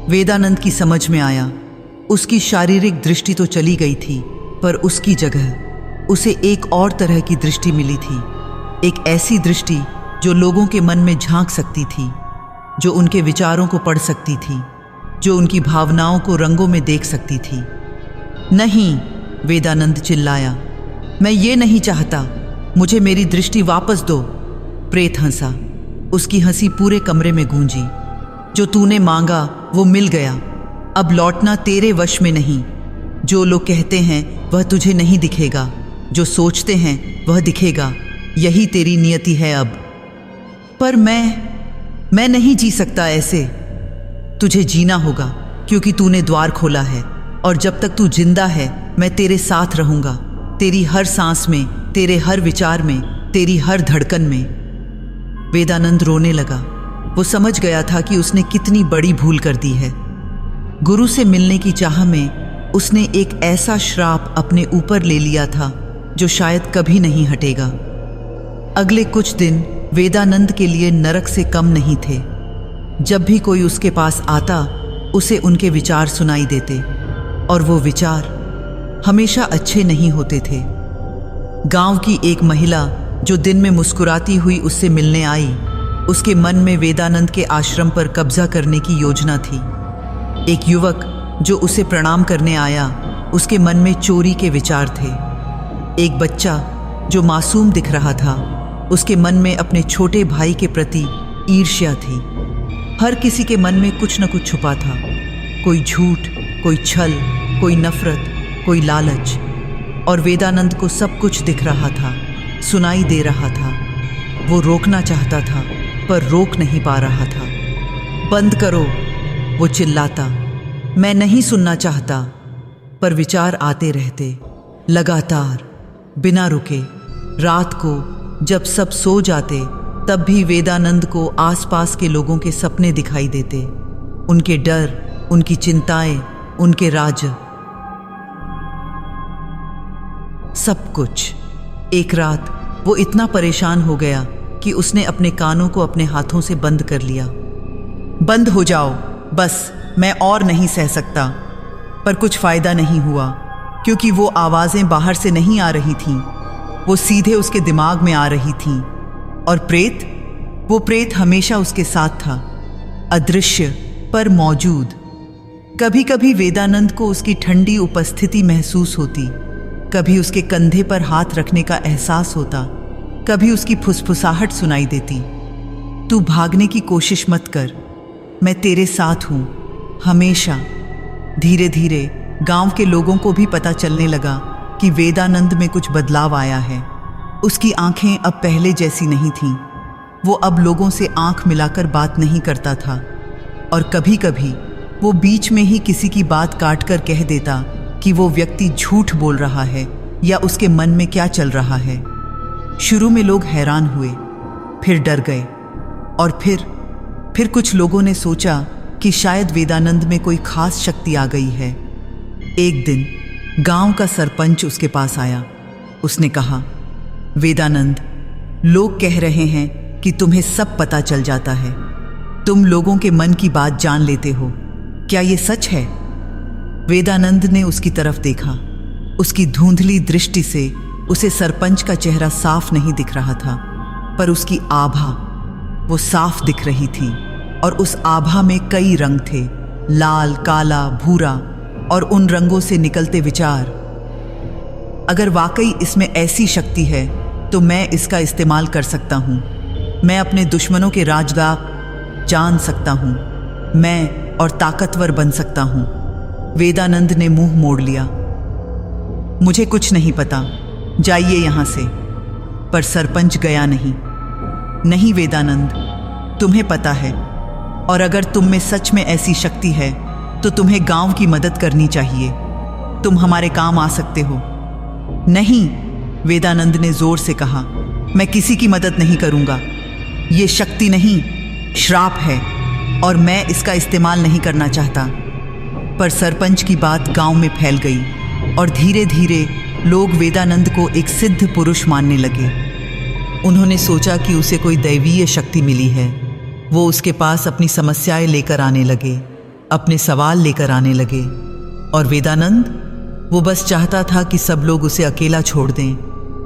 A: वेदानंद की समझ में आया, उसकी शारीरिक दृष्टि तो चली गई थी, पर उसकी जगह उसे एक और तरह की दृष्टि मिली थी। एक ऐसी दृष्टि जो लोगों के मन में झांक सकती थी, जो उनके विचारों को पढ़ सकती थी, जो उनकी भावनाओं को रंगों में देख सकती थी। नहीं, वेदानंद चिल्लाया, मैं ये नहीं चाहता, मुझे मेरी दृष्टि वापस दो। प्रेत हंसा। उसकी हंसी पूरे कमरे में गूंजी। जो तूने मांगा वो मिल गया, अब लौटना तेरे वश में नहीं। जो लोग कहते हैं वह तुझे नहीं दिखेगा, जो सोचते हैं वह दिखेगा, यही तेरी नियति है अब। पर मैं नहीं जी सकता ऐसे। तुझे जीना होगा क्योंकि तूने द्वार खोला है, और जब तक तू जिंदा है मैं तेरे साथ रहूंगा, तेरी हर सांस में, तेरे हर विचार में, तेरी हर धड़कन में। वेदानंद रोने लगा। वो समझ गया था कि उसने कितनी बड़ी भूल कर दी है। गुरु से मिलने की चाह में उसने एक ऐसा श्राप अपने ऊपर ले लिया था जो शायद कभी नहीं हटेगा। अगले कुछ दिन वेदानंद के लिए नरक से कम नहीं थे। जब भी कोई उसके पास आता, उसे उनके विचार सुनाई देते, और वो विचार हमेशा अच्छे नहीं होते थे। गांव की एक महिला जो दिन में मुस्कुराती हुई उससे मिलने आई, उसके मन में वेदानंद के आश्रम पर कब्जा करने की योजना थी। एक युवक जो उसे प्रणाम करने आया, उसके मन में चोरी के विचार थे। एक बच्चा जो मासूम दिख रहा था, उसके मन में अपने छोटे भाई के प्रति ईर्ष्या थी। हर किसी के मन में कुछ न कुछ छुपा था, कोई झूठ, कोई छल, कोई नफरत, कोई लालच। और वेदानंद को सब कुछ दिख रहा था, सुनाई दे रहा था। वो रोकना चाहता था पर रोक नहीं पा रहा था। बंद करो, वो चिल्लाता। मैं नहीं सुनना चाहता, पर विचार आते रहते, लगातार, बिना रुके। रात को जब सब सो जाते, तब भी वेदानंद को आसपास के लोगों के सपने दिखाई देते, उनके डर, उनकी चिंताएं, उनके राज, सब कुछ। एक रात वो इतना परेशान हो गया कि उसने अपने कानों को अपने हाथों से बंद कर लिया। बंद हो जाओ, बस, मैं और नहीं सह सकता। पर कुछ फायदा नहीं हुआ, क्योंकि वो आवाज़ें बाहर से नहीं आ रही थीं, वो सीधे उसके दिमाग में आ रही थीं। और प्रेत, वो प्रेत हमेशा उसके साथ था, अदृश्य पर मौजूद। कभी कभी वेदानंद को उसकी ठंडी उपस्थिति महसूस होती, कभी उसके कंधे पर हाथ रखने का एहसास होता, कभी उसकी फुसफुसाहट सुनाई देती। तू भागने की कोशिश मत कर, मैं तेरे साथ हूं, हमेशा। धीरे धीरे गांव के लोगों को भी पता चलने लगा कि वेदानंद में कुछ बदलाव आया है। उसकी आंखें अब पहले जैसी नहीं थीं। वो अब लोगों से आंख मिलाकर बात नहीं करता था, और कभी कभी वो बीच में ही किसी की बात काटकर कह देता कि वो व्यक्ति झूठ बोल रहा है या उसके मन में क्या चल रहा है। शुरू में लोग हैरान हुए, फिर डर गए, और फिर कुछ लोगों ने सोचा कि शायद वेदानंद में कोई खास शक्ति आ गई है। एक दिन गांव का सरपंच उसके पास आया। उसने कहा, वेदानंद, लोग कह रहे हैं कि तुम्हें सब पता चल जाता है, तुम लोगों के मन की बात जान लेते हो, क्या ये सच है? वेदानंद ने उसकी तरफ देखा। उसकी धुंधली दृष्टि से उसे सरपंच का चेहरा साफ नहीं दिख रहा था, पर उसकी आभा वो साफ दिख रही थी, और उस आभा में कई रंग थे, लाल, काला, भूरा, और उन रंगों से निकलते विचार। अगर वाकई इसमें ऐसी शक्ति है तो मैं इसका इस्तेमाल कर सकता हूँ। मैं अपने दुश्मनों के राज़ जान सकता हूँ, मैं और ताकतवर बन सकता हूँ। वेदानंद ने मुंह मोड़ लिया। मुझे कुछ नहीं पता, जाइए यहाँ से। पर सरपंच गया नहीं। नहीं वेदानंद, तुम्हें पता है, और अगर तुम में सच में ऐसी शक्ति है तो तुम्हें गांव की मदद करनी चाहिए। तुम हमारे काम आ सकते हो। नहीं, वेदानंद ने जोर से कहा, मैं किसी की मदद नहीं करूंगा। ये शक्ति नहीं, श्राप है, और मैं इसका इस्तेमाल नहीं करना चाहता। पर सरपंच की बात गांव में फैल गई। और धीरे धीरे लोग वेदानंद को एक सिद्ध पुरुष मानने लगे। उन्होंने सोचा कि उसे कोई दैवीय शक्ति मिली है। वो उसके पास अपनी समस्याएं लेकर आने लगे, अपने सवाल लेकर आने लगे। और वेदानंद, वो बस चाहता था कि सब लोग उसे अकेला छोड़ दें,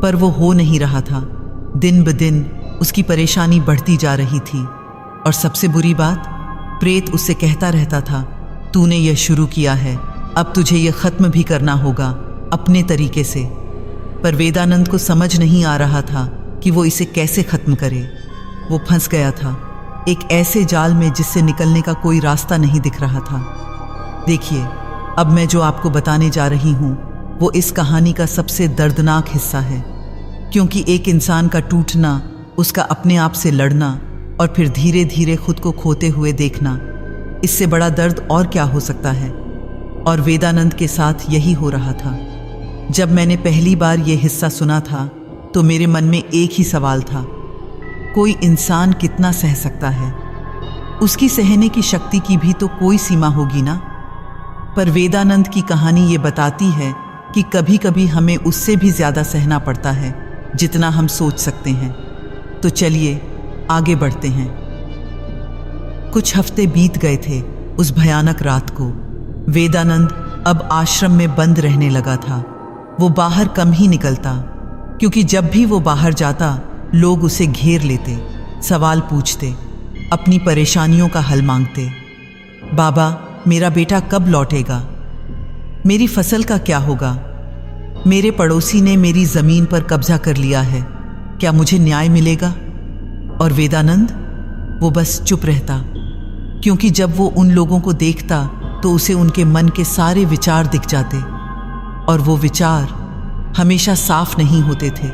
A: पर वो हो नहीं रहा था। दिन ब दिन उसकी परेशानी बढ़ती जा रही थी। और सबसे बुरी बात, प्रेत उससे कहता रहता था, तूने यह शुरू किया है, अब तुझे यह ख़त्म भी करना होगा अपने तरीके से। पर वेदानंद को समझ नहीं आ रहा था कि वो इसे कैसे ख़त्म करे। वो फंस गया था एक ऐसे जाल में जिससे निकलने का कोई रास्ता नहीं दिख रहा था। देखिए, अब मैं जो आपको बताने जा रही हूँ वो इस कहानी का सबसे दर्दनाक हिस्सा है, क्योंकि एक इंसान का टूटना, उसका अपने आप से लड़ना और फिर धीरे धीरे खुद को खोते हुए देखना, इससे बड़ा दर्द और क्या हो सकता है। और वेदानंद के साथ यही हो रहा था। जब मैंने पहली बार ये हिस्सा सुना था तो मेरे मन में एक ही सवाल था, कोई इंसान कितना सह सकता है? उसकी सहने की शक्ति की भी तो कोई सीमा होगी ना। पर वेदानंद की कहानी ये बताती है कि कभी कभी हमें उससे भी ज़्यादा सहना पड़ता है जितना हम सोच सकते हैं। तो चलिए आगे बढ़ते हैं। कुछ हफ्ते बीत गए थे उस भयानक रात को। वेदानंद अब आश्रम में बंद रहने लगा था। वो बाहर कम ही निकलता, क्योंकि जब भी वो बाहर जाता लोग उसे घेर लेते, सवाल पूछते, अपनी परेशानियों का हल मांगते। बाबा, मेरा बेटा कब लौटेगा? मेरी फसल का क्या होगा? मेरे पड़ोसी ने मेरी ज़मीन पर कब्जा कर लिया है, क्या मुझे न्याय मिलेगा? और वेदानंद, वो बस चुप रहता, क्योंकि जब वो उन लोगों को देखता तो उसे उनके मन के सारे विचार दिख जाते। और वो विचार हमेशा साफ नहीं होते थे।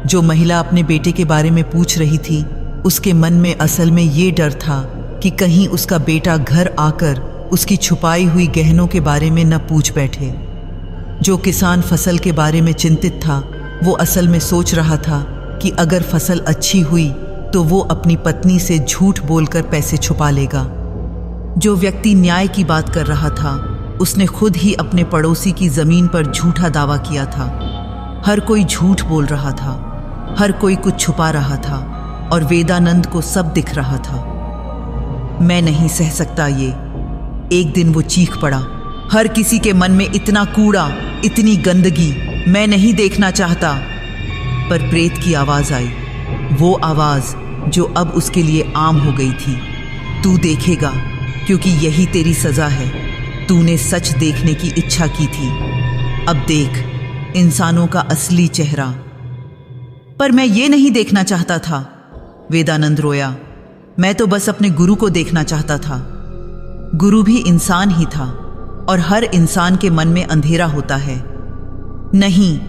A: जो महिला अपने बेटे के बारे में पूछ रही थी, उसके मन में असल में ये डर था कि कहीं उसका बेटा घर आकर उसकी छुपाई हुई गहनों के बारे में न पूछ बैठे। जो किसान फसल के बारे में चिंतित था, वो असल में सोच रहा था कि अगर फसल अच्छी हुई तो वो अपनी पत्नी से झूठ बोलकर पैसे छुपा लेगा। जो व्यक्ति न्याय की बात कर रहा था, उसने खुद ही अपने पड़ोसी की ज़मीन पर झूठा दावा किया था। हर कोई झूठ बोल रहा था, हर कोई कुछ छुपा रहा था, और वेदानंद को सब दिख रहा था। मैं नहीं सह सकता ये। एक दिन वो चीख पड़ा, हर किसी के मन में इतना कूड़ा, इतनी गंदगी मैं नहीं देखना चाहता। पर प्रेत की आवाज़ आई, वो आवाज़ जो अब उसके लिए आम हो गई थी। तू देखेगा, क्योंकि यही तेरी सज़ा है। तूने सच देखने की इच्छा की थी, अब देख इंसानों का असली चेहरा। पर मैं ये नहीं देखना चाहता था। वेदानंद रोया, मैं तो बस अपने गुरु को देखना चाहता था। गुरु भी इंसान ही था, और हर इंसान के मन में अंधेरा होता है। नहीं,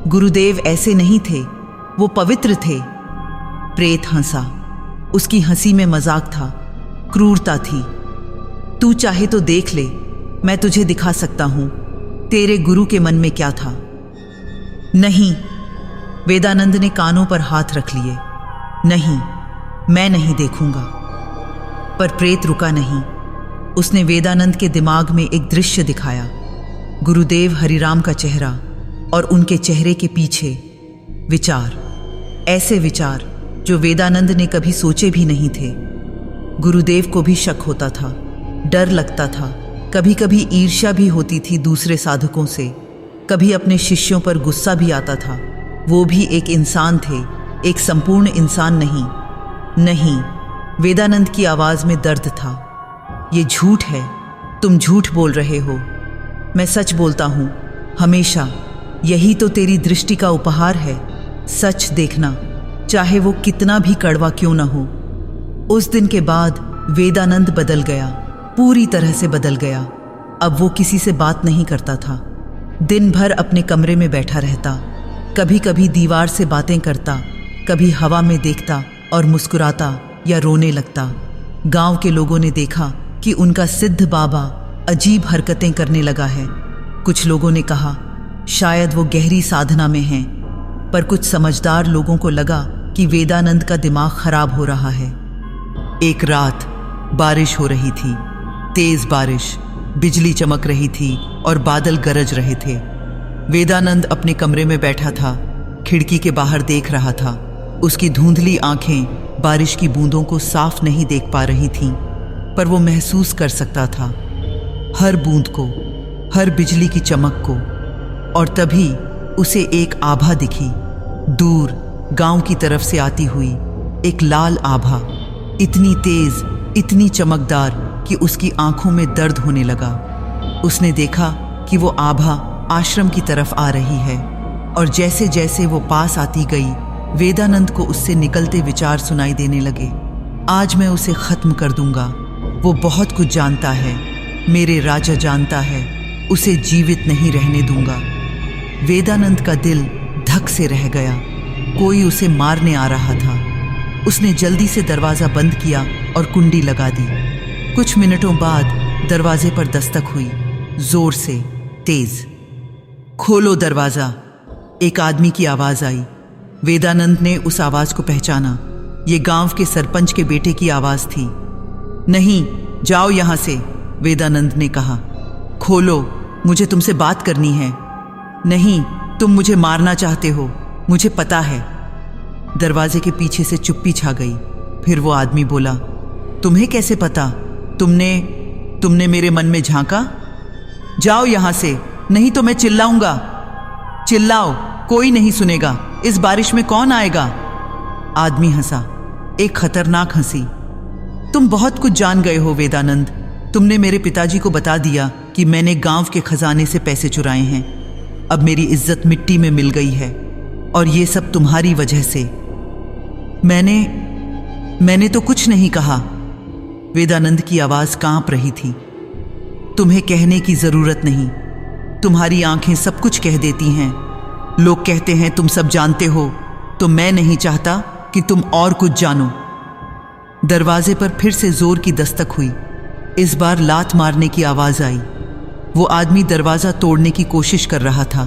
A: गुरुदेव ऐसे नहीं थे, वो पवित्र थे। प्रेत हंसा। उसकी हंसी में मजाक था, क्रूरता थी। तू चाहे तो देख ले, मैं तुझे दिखा सकता हूं तेरे गुरु के मन में क्या था। नहीं, वेदानंद ने कानों पर हाथ रख लिए। नहीं, मैं नहीं देखूंगा। पर प्रेत रुका नहीं। उसने वेदानंद के दिमाग में एक दृश्य दिखाया, गुरुदेव हरिराम का चेहरा, और उनके चेहरे के पीछे विचार, ऐसे विचार जो वेदानंद ने कभी सोचे भी नहीं थे। गुरुदेव को भी शक होता था, डर लगता था, कभी कभी ईर्ष्या भी होती थी दूसरे साधकों से, कभी अपने शिष्यों पर गुस्सा भी आता था। वो भी एक इंसान थे, एक संपूर्ण इंसान नहीं। नहीं, वेदानंद की आवाज़ में दर्द था। ये झूठ है, तुम झूठ बोल रहे हो। मैं सच बोलता हूँ, हमेशा। यही तो तेरी दृष्टि का उपहार है, सच देखना, चाहे वो कितना भी कड़वा क्यों न हो। उस दिन के बाद वेदानंद बदल गया, पूरी तरह से बदल गया। अब वो किसी से बात नहीं करता था। दिन भर अपने कमरे में बैठा रहता, कभी कभी दीवार से बातें करता, कभी हवा में देखता और मुस्कुराता या रोने लगता। गांव के लोगों ने देखा कि उनका सिद्ध बाबा अजीब हरकतें करने लगा है। कुछ लोगों ने कहा शायद वो गहरी साधना में हैं, पर कुछ समझदार लोगों को लगा कि वेदानंद का दिमाग खराब हो रहा है। एक रात बारिश हो रही थी, तेज बारिश, बिजली चमक रही थी और बादल गरज रहे थे। वेदानंद अपने कमरे में बैठा था, खिड़की के बाहर देख रहा था। उसकी धुंधली आंखें बारिश की बूंदों को साफ नहीं देख पा रही थीं, पर वो महसूस कर सकता था हर बूंद को, हर बिजली की चमक को। और तभी उसे एक आभा दिखी, दूर गांव की तरफ से आती हुई एक लाल आभा, इतनी तेज, इतनी चमकदार कि उसकी आंखों में दर्द होने लगा। उसने देखा कि वो आभा आश्रम की तरफ आ रही है, और जैसे जैसे वो पास आती गई, वेदानंद को उससे निकलते विचार सुनाई देने लगे। आज मैं उसे खत्म कर दूंगा। वो बहुत कुछ जानता है, मेरे राजा जानता है, उसे जीवित नहीं रहने दूंगा। वेदानंद का दिल धक से रह गया। कोई उसे मारने आ रहा था। उसने जल्दी से दरवाज़ा बंद किया और कुंडी लगा दी। कुछ मिनटों बाद दरवाजे पर दस्तक हुई, जोर से, तेज। खोलो दरवाज़ा, एक आदमी की आवाज़ आई। वेदानंद ने उस आवाज़ को पहचाना। ये गांव के सरपंच के बेटे की आवाज़ थी। नहीं, जाओ यहाँ से, वेदानंद ने कहा। खोलो, मुझे तुमसे बात करनी है। नहीं, तुम मुझे मारना चाहते हो, मुझे पता है। दरवाजे के पीछे से चुप्पी छा गई। फिर वो आदमी बोला, तुम्हें कैसे पता? तुमने मेरे मन में झांका? जाओ यहाँ से, नहीं तो मैं चिल्लाऊंगा। चिल्लाओ, कोई नहीं सुनेगा। इस बारिश में कौन आएगा? आदमी हंसा, एक खतरनाक हंसी। तुम बहुत कुछ जान गए हो वेदानंद। तुमने मेरे पिताजी को बता दिया कि मैंने गांव के खजाने से पैसे चुराए हैं। अब मेरी इज्जत मिट्टी में मिल गई है, और ये सब तुम्हारी वजह से। मैंने तो कुछ नहीं कहा। वेदानंद की आवाज कांप रही थी। तुम्हें कहने की जरूरत नहीं, तुम्हारी आंखें सब कुछ कह देती हैं। लोग कहते हैं तुम सब जानते हो, तो मैं नहीं चाहता कि तुम और कुछ जानो। दरवाजे पर फिर से जोर की दस्तक हुई। इस बार लात मारने की आवाज आई। वो आदमी दरवाजा तोड़ने की कोशिश कर रहा था।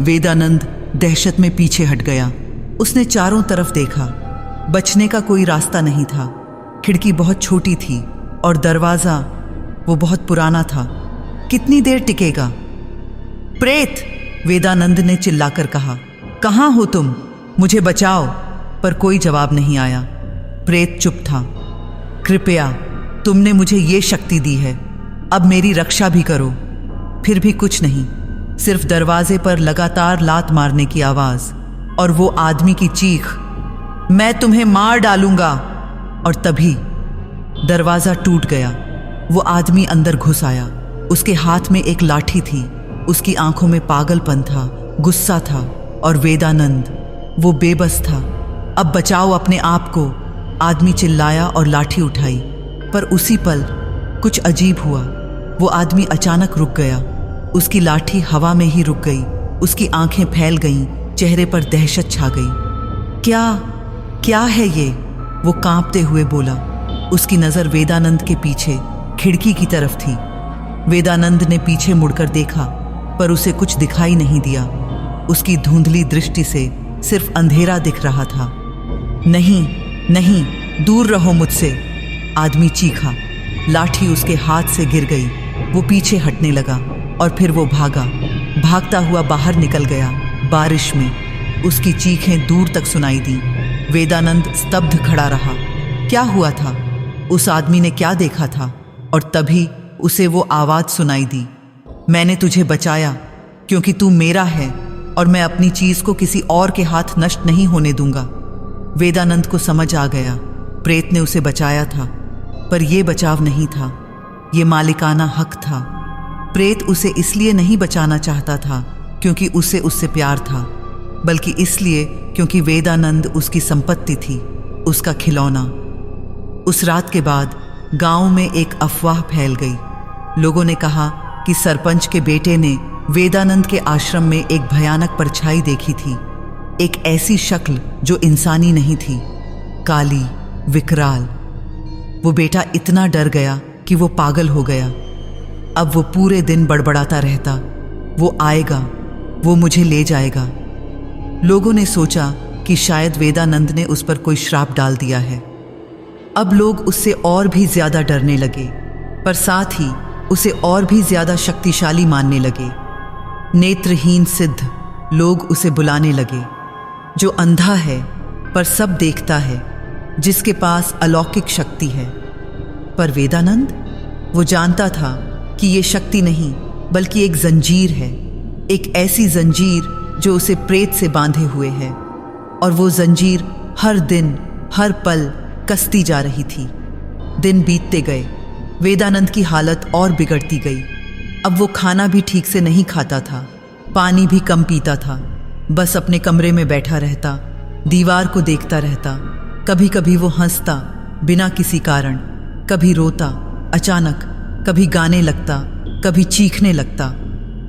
A: वेदानंद दहशत में पीछे हट गया। उसने चारों तरफ देखा, बचने का कोई रास्ता नहीं था। खिड़की बहुत छोटी थी और दरवाजा वो बहुत पुराना था। कितनी देर टिकेगा? प्रेत, वेदानंद ने चिल्लाकर कहा, कहाँ हो तुम? मुझे बचाओ। पर कोई जवाब नहीं आया। प्रेत चुप था। कृपया, तुमने मुझे ये शक्ति दी है, अब मेरी रक्षा भी करो। फिर भी कुछ नहीं, सिर्फ दरवाजे पर लगातार लात मारने की आवाज और वो आदमी की चीख, मैं तुम्हें मार डालूंगा। और तभी दरवाजा टूट गया। वो आदमी अंदर घुस आया। उसके हाथ में एक लाठी थी। उसकी आंखों में पागलपन था, गुस्सा था, और वेदानंद, वो बेबस था। अब बचाओ अपने आप को, आदमी चिल्लाया और लाठी उठाई। पर उसी पल कुछ अजीब हुआ। वो आदमी अचानक रुक गया। उसकी लाठी हवा में ही रुक गई। उसकी आंखें फैल गईं, चेहरे पर दहशत छा गई। क्या है ये? वो कांपते हुए बोला। उसकी नजर वेदानंद के पीछे खिड़की की तरफ थी। वेदानंद ने पीछे मुड़कर देखा, पर उसे कुछ दिखाई नहीं दिया। उसकी धुंधली दृष्टि से सिर्फ अंधेरा दिख रहा था। नहीं नहीं, दूर रहो मुझसे, आदमी चीखा। लाठी उसके हाथ से गिर गई। वो पीछे हटने लगा और फिर वो भागता हुआ बाहर निकल गया। बारिश में उसकी चीखें दूर तक सुनाई दी। वेदानंद स्तब्ध खड़ा रहा। क्या हुआ था? उस आदमी ने क्या देखा था? और तभी उसे वो आवाज सुनाई दी, मैंने तुझे बचाया क्योंकि तू मेरा है और मैं अपनी चीज को किसी और के हाथ नष्ट नहीं होने दूंगा। वेदानंद को समझ आ गया, प्रेत ने उसे बचाया था, पर यह बचाव नहीं था, ये मालिकाना हक था। प्रेत उसे इसलिए नहीं बचाना चाहता था क्योंकि उसे उससे प्यार था, बल्कि इसलिए क्योंकि वेदानंद उसकी संपत्ति थी, उसका खिलौना। उस रात के बाद गांव में एक अफवाह फैल गई। लोगों ने कहा कि सरपंच के बेटे ने वेदानंद के आश्रम में एक भयानक परछाई देखी थी, एक ऐसी शक्ल जो इंसानी नहीं थी, काली, विकराल। वो बेटा इतना डर गया कि वो पागल हो गया। अब वो पूरे दिन बड़बड़ाता रहता, वो आएगा, वो मुझे ले जाएगा। लोगों ने सोचा कि शायद वेदानंद ने उस पर कोई श्राप डाल दिया है। अब लोग उससे और भी ज्यादा डरने लगे, पर साथ ही उसे और भी ज्यादा शक्तिशाली मानने लगे। नेत्रहीन सिद्ध लोग उसे बुलाने लगे, जो अंधा है पर सब देखता है, जिसके पास अलौकिक शक्ति है। पर वेदानंद, वो जानता था कि ये शक्ति नहीं बल्कि एक जंजीर है, एक ऐसी जंजीर जो उसे प्रेत से बांधे हुए है, और वो जंजीर हर दिन हर पल कसती जा रही थी। दिन बीतते गए, वेदानंद की हालत और बिगड़ती गई। अब वो खाना भी ठीक से नहीं खाता था, पानी भी कम पीता था, बस अपने कमरे में बैठा रहता, दीवार को देखता रहता। कभी कभी वो हंसता बिना किसी कारण, कभी रोता अचानक, कभी गाने लगता, कभी चीखने लगता।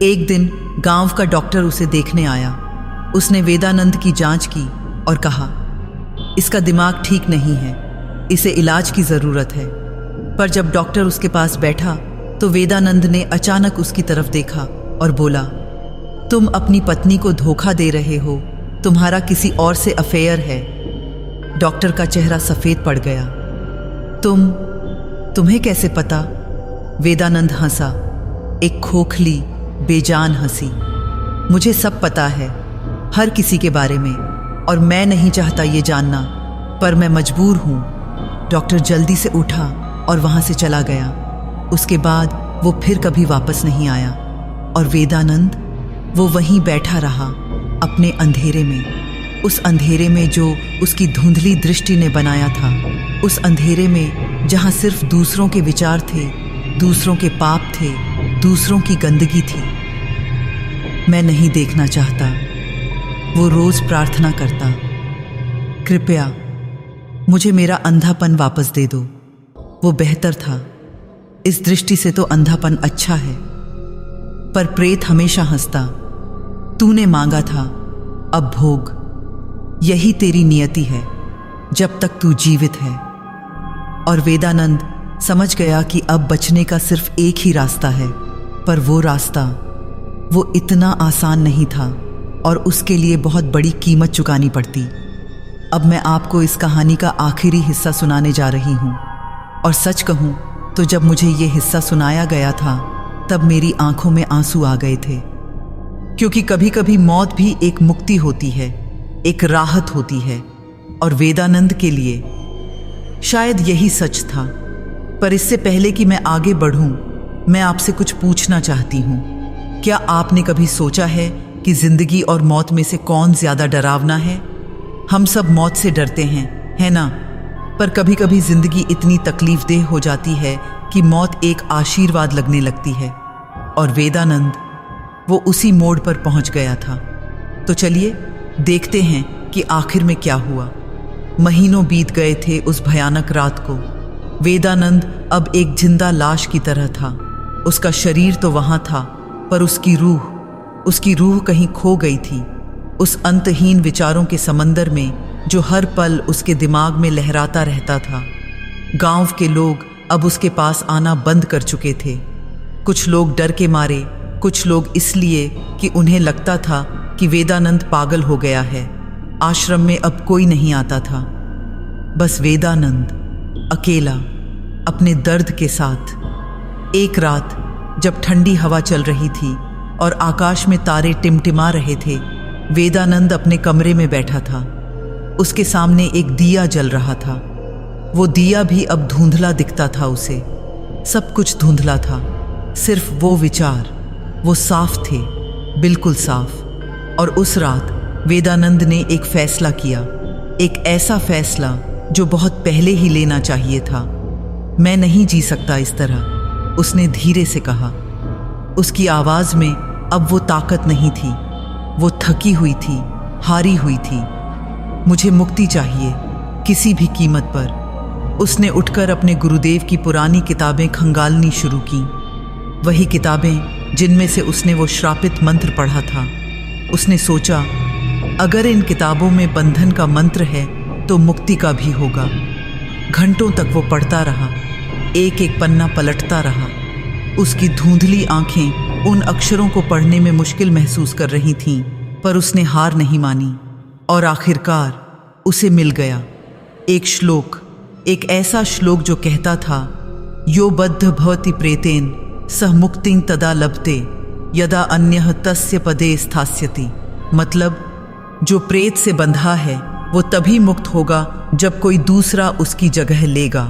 A: एक दिन गांव का डॉक्टर उसे देखने आया। उसने वेदानंद की जांच की और कहा, इसका दिमाग ठीक नहीं है, इसे इलाज की ज़रूरत है। पर जब डॉक्टर उसके पास बैठा तो वेदानंद ने अचानक उसकी तरफ देखा और बोला, तुम अपनी पत्नी को धोखा दे रहे हो, तुम्हारा किसी और से अफेयर है। डॉक्टर का चेहरा सफ़ेद पड़ गया। तुम्हें कैसे पता? वेदानंद हंसा, एक खोखली बेजान हंसी। मुझे सब पता है, हर किसी के बारे में, और मैं नहीं चाहता ये जानना, पर मैं मजबूर हूँ। डॉक्टर जल्दी से उठा और वहाँ से चला गया। उसके बाद वो फिर कभी वापस नहीं आया, और वेदानंद वो वहीं बैठा रहा अपने अंधेरे में, उस अंधेरे में जो उसकी धुंधली दृष्टि ने बनाया था, उस अंधेरे में जहाँ सिर्फ दूसरों के विचार थे, दूसरों के पाप थे, दूसरों की गंदगी थी। मैं नहीं देखना चाहता, वो रोज प्रार्थना करता, कृपया मुझे मेरा अंधापन वापस दे दो। वो बेहतर था, इस दृष्टि से तो अंधापन अच्छा है। पर प्रेत हमेशा हंसता, तूने मांगा था, अब भोग, यही तेरी नियति है जब तक तू जीवित है। और वेदानंद समझ गया कि अब बचने का सिर्फ एक ही रास्ता है, पर वो रास्ता वो इतना आसान नहीं था और उसके लिए बहुत बड़ी कीमत चुकानी पड़ती। अब मैं आपको इस कहानी का आखिरी हिस्सा सुनाने जा रही हूँ, और सच कहूँ तो जब मुझे ये हिस्सा सुनाया गया था तब मेरी आंखों में आंसू आ गए थे, क्योंकि कभी कभी मौत भी एक मुक्ति होती है, एक राहत होती है, और वेदानंद के लिए शायद यही सच था। पर इससे पहले कि मैं आगे बढ़ूं, मैं आपसे कुछ पूछना चाहती हूँ। क्या आपने कभी सोचा है कि जिंदगी और मौत में से कौन ज्यादा डरावना है? हम सब मौत से डरते हैं, है ना? पर कभी कभी जिंदगी इतनी तकलीफदेह हो जाती है कि मौत एक आशीर्वाद लगने लगती है, और वेदानंद वो उसी मोड़ पर पहुंच गया था। तो चलिए देखते हैं कि आखिर में क्या हुआ। महीनों बीत गए थे उस भयानक रात को। वेदानंद अब एक जिंदा लाश की तरह था। उसका शरीर तो वहां था, पर उसकी रूह कहीं खो गई थी, उस अंतहीन विचारों के समंदर में जो हर पल उसके दिमाग में लहराता रहता था। गांव के लोग अब उसके पास आना बंद कर चुके थे। कुछ लोग डर के मारे, कुछ लोग इसलिए कि उन्हें लगता था कि वेदानंद पागल हो गया है। आश्रम में अब कोई नहीं आता था, बस वेदानंद अकेला अपने दर्द के साथ। एक रात जब ठंडी हवा चल रही थी और आकाश में तारे टिमटिमा रहे थे, वेदानंद अपने कमरे में बैठा था। उसके सामने एक दिया जल रहा था। वो दिया भी अब धुंधला दिखता था उसे। सब कुछ धुंधला था, सिर्फ वो विचार, वो साफ थे, बिल्कुल साफ। और उस रात वेदानंद ने एक फैसला किया, एक ऐसा फैसला जो बहुत पहले ही लेना चाहिए था। मैं नहीं जी सकता इस तरह, उसने धीरे से कहा। उसकी आवाज में अब वो ताकत नहीं थी, वो थकी हुई थी, हारी हुई थी। मुझे मुक्ति चाहिए, किसी भी कीमत पर। उसने उठकर अपने गुरुदेव की पुरानी किताबें खंगालनी शुरू की, वही किताबें जिनमें से उसने वो श्रापित मंत्र पढ़ा था। उसने सोचा, अगर इन किताबों में बंधन का मंत्र है तो मुक्ति का भी होगा। घंटों तक वो पढ़ता रहा, एक एक पन्ना पलटता रहा। उसकी धुंधली आंखें उन अक्षरों को पढ़ने में मुश्किल महसूस कर रही थीं, पर उसने हार नहीं मानी, और आखिरकार उसे मिल गया एक श्लोक, एक ऐसा श्लोक जो कहता था, यो बद्ध भवति प्रेतेन सह मुक्तिं तदा लभते। यदा अन्यः तस्य पदे स्थास्यति। मतलब जो प्रेत से बंधा है वो तभी मुक्त होगा जब कोई दूसरा उसकी जगह लेगा।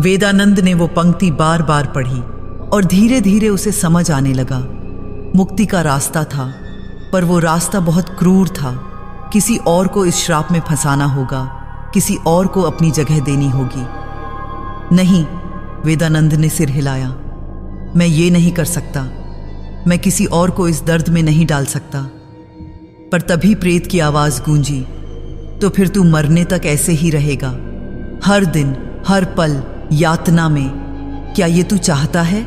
A: वेदानंद ने वो पंक्ति बार बार पढ़ी और धीरे धीरे उसे समझ आने लगा। मुक्ति का रास्ता था, पर वो रास्ता बहुत क्रूर था। किसी और को इस श्राप में फंसाना होगा, किसी और को अपनी जगह देनी होगी। नहीं, वेदानंद ने सिर हिलाया। मैं ये नहीं कर सकता। मैं किसी और को इस दर्द में नहीं डाल सकता। पर तभी प्रेत की आवाज गूंजी, तो फिर तू मरने तक ऐसे ही रहेगा, हर दिन हर पल यातना में। क्या ये तू चाहता है?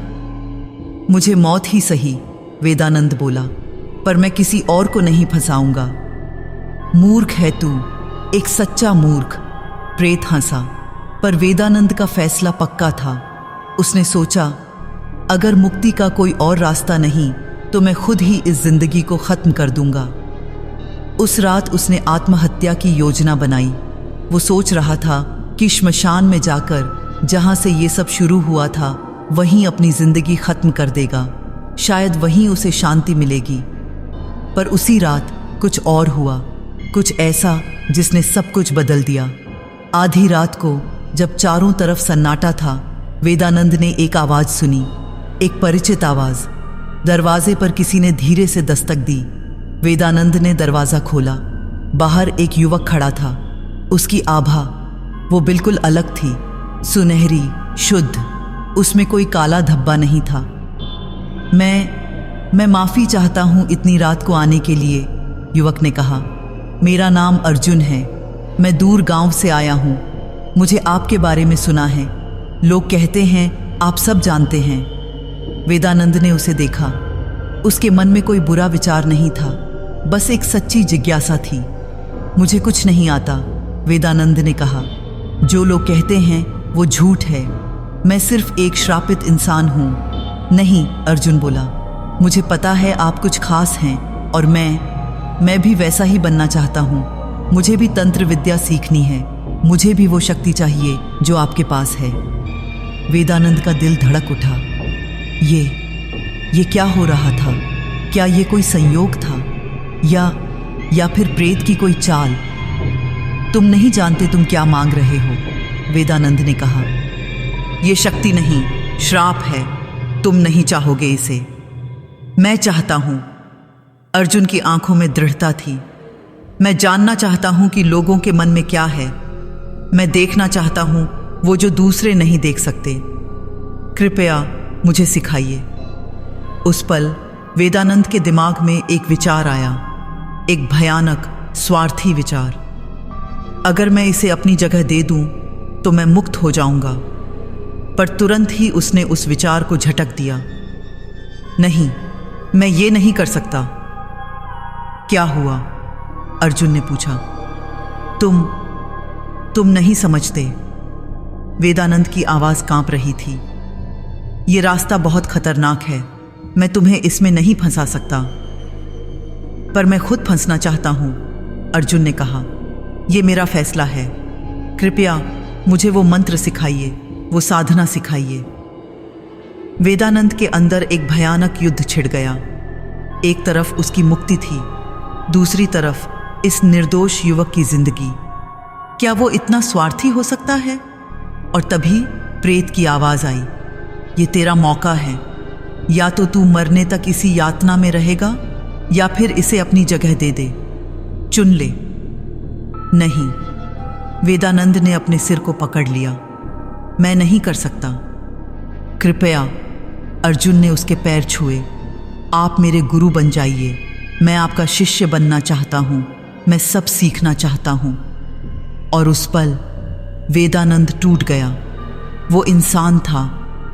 A: मुझे मौत ही सही, वेदानंद बोला, पर मैं किसी और को नहीं फंसाऊंगा। मूर्ख है तू, एक सच्चा मूर्ख। प्रेत हंसा, पर वेदानंद का फैसला पक्का था। उसने सोचा, अगर मुक्ति का कोई और रास्ता नहीं तो मैं खुद ही इस जिंदगी को खत्म कर दूंगा। उस रात उसने आत्महत्या की योजना बनाई। वो सोच रहा था कि श्मशान में जाकर, जहां से ये सब शुरू हुआ था, वहीं अपनी जिंदगी खत्म कर देगा। शायद वहीं उसे शांति मिलेगी। पर उसी रात कुछ और हुआ, कुछ ऐसा जिसने सब कुछ बदल दिया। आधी रात को जब चारों तरफ सन्नाटा था, वेदानंद ने एक आवाज सुनी, एक परिचित आवाज। दरवाजे पर किसी ने धीरे से दस्तक दी। वेदानंद ने दरवाजा खोला। बाहर एक युवक खड़ा था। उसकी आभा वो बिल्कुल अलग थी, सुनहरी, शुद्ध। उसमें कोई काला धब्बा नहीं था। मैं माफ़ी चाहता हूँ इतनी रात को आने के लिए, युवक ने कहा। मेरा नाम अर्जुन है। मैं दूर गांव से आया हूँ। मुझे आपके बारे में सुना है। लोग कहते हैं आप सब जानते हैं। वेदानंद ने उसे देखा। उसके मन में कोई बुरा विचार नहीं था, बस एक सच्ची जिज्ञासा थी। मुझे कुछ नहीं आता, वेदानंद ने कहा। जो लोग कहते हैं वो झूठ है। मैं सिर्फ एक श्रापित इंसान हूँ। नहीं, अर्जुन बोला, मुझे पता है आप कुछ खास हैं, और मैं भी वैसा ही बनना चाहता हूँ। मुझे भी तंत्र विद्या सीखनी है। मुझे भी वो शक्ति चाहिए जो आपके पास है। वेदानंद का दिल धड़क उठा। ये क्या हो रहा था? क्या ये कोई संयोग था, या फिर प्रेत की कोई चाल? तुम नहीं जानते तुम क्या मांग रहे हो, वेदानंद ने कहा। ये शक्ति नहीं, श्राप है। तुम नहीं चाहोगे इसे। मैं चाहता हूं। अर्जुन की आंखों में दृढ़ता थी। मैं जानना चाहता हूं कि लोगों के मन में क्या है। मैं देखना चाहता हूं वो जो दूसरे नहीं देख सकते। कृपया मुझे सिखाइए। उस पल वेदानंद के दिमाग में एक विचार आया, एक भयानक, स्वार्थी विचार। अगर मैं इसे अपनी जगह दे दूं तो मैं मुक्त हो जाऊंगा। पर तुरंत ही उसने उस विचार को झटक दिया। नहीं, मैं ये नहीं कर सकता। क्या हुआ? अर्जुन ने पूछा। तुम नहीं समझते। वेदानंद की आवाज कांप रही थी। ये रास्ता बहुत खतरनाक है। मैं तुम्हें इसमें नहीं फंसा सकता। पर मैं खुद फंसना चाहता हूं, अर्जुन ने कहा। यह मेरा फैसला है। कृपया मुझे वो मंत्र सिखाइए, वो साधना सिखाइए। वेदानंद के अंदर एक भयानक युद्ध छिड़ गया। एक तरफ उसकी मुक्ति थी, दूसरी तरफ इस निर्दोष युवक की जिंदगी। क्या वो इतना स्वार्थी हो सकता है? और तभी प्रेत की आवाज आई। ये तेरा मौका है। या तो तू मरने तक इसी यातना में रहेगा, या फिर इसे अपनी जगह दे दे। चुन ले। नहीं, वेदानंद ने अपने सिर को पकड़ लिया। मैं नहीं कर सकता। कृपया, अर्जुन ने उसके पैर छुए। आप मेरे गुरु बन जाइए। मैं आपका शिष्य बनना चाहता हूं। मैं सब सीखना चाहता हूं। और उस पल वेदानंद टूट गया। वो इंसान था,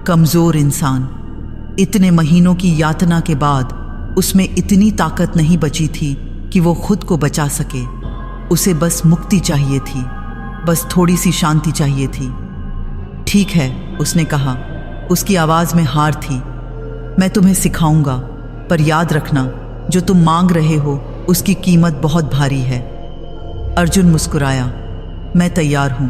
A: कमजोर इंसान। इतने महीनों की यातना के बाद उसमें इतनी ताकत नहीं बची थी कि वो खुद को बचा सके। उसे बस मुक्ति चाहिए थी, बस थोड़ी सी शांति चाहिए थी। ठीक है, उसने कहा। उसकी आवाज में हार थी। मैं तुम्हें सिखाऊंगा, पर याद रखना, जो तुम मांग रहे हो उसकी कीमत बहुत भारी है। अर्जुन मुस्कुराया। मैं तैयार हूं।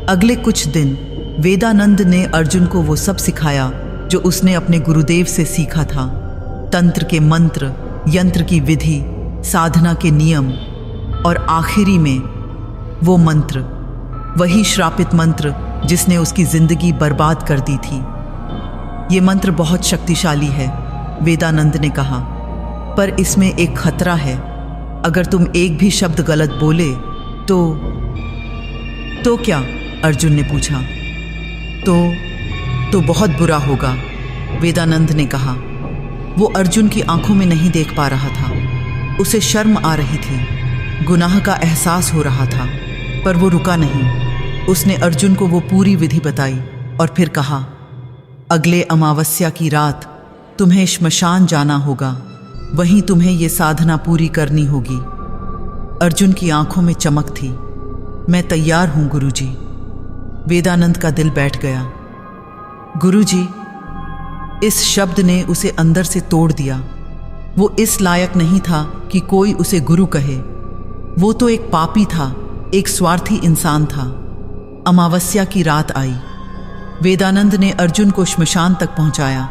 A: अगले कुछ दिन वेदानंद ने अर्जुन को वो सब सिखाया जो उसने अपने गुरुदेव से सीखा था। तंत्र के मंत्र, यंत्र की विधि, साधना के नियम और आखिरी में वो मंत्र, वही श्रापित मंत्र जिसने उसकी जिंदगी बर्बाद कर दी थी। ये मंत्र बहुत शक्तिशाली है, वेदानंद ने कहा, पर इसमें एक खतरा है। अगर तुम एक भी शब्द गलत बोले तो क्या? अर्जुन ने पूछा। तो बहुत बुरा होगा, वेदानंद ने कहा। वो अर्जुन की आंखों में नहीं देख पा रहा था। उसे शर्म आ रही थी, गुनाह का एहसास हो रहा था, पर वो रुका नहीं। उसने अर्जुन को वो पूरी विधि बताई और फिर कहा, अगले अमावस्या की रात तुम्हें श्मशान जाना होगा, वहीं तुम्हें ये साधना पूरी करनी होगी। अर्जुन की आंखों में चमक थी। मैं तैयार हूं गुरुजी। वेदानंद का दिल बैठ गया। गुरुजी, इस शब्द ने उसे अंदर से तोड़ दिया। वो इस लायक नहीं था कि कोई उसे गुरु कहे। वो तो एक पापी था, एक स्वार्थी इंसान था। अमावस्या की रात आई। वेदानंद ने अर्जुन को श्मशान तक पहुंचाया,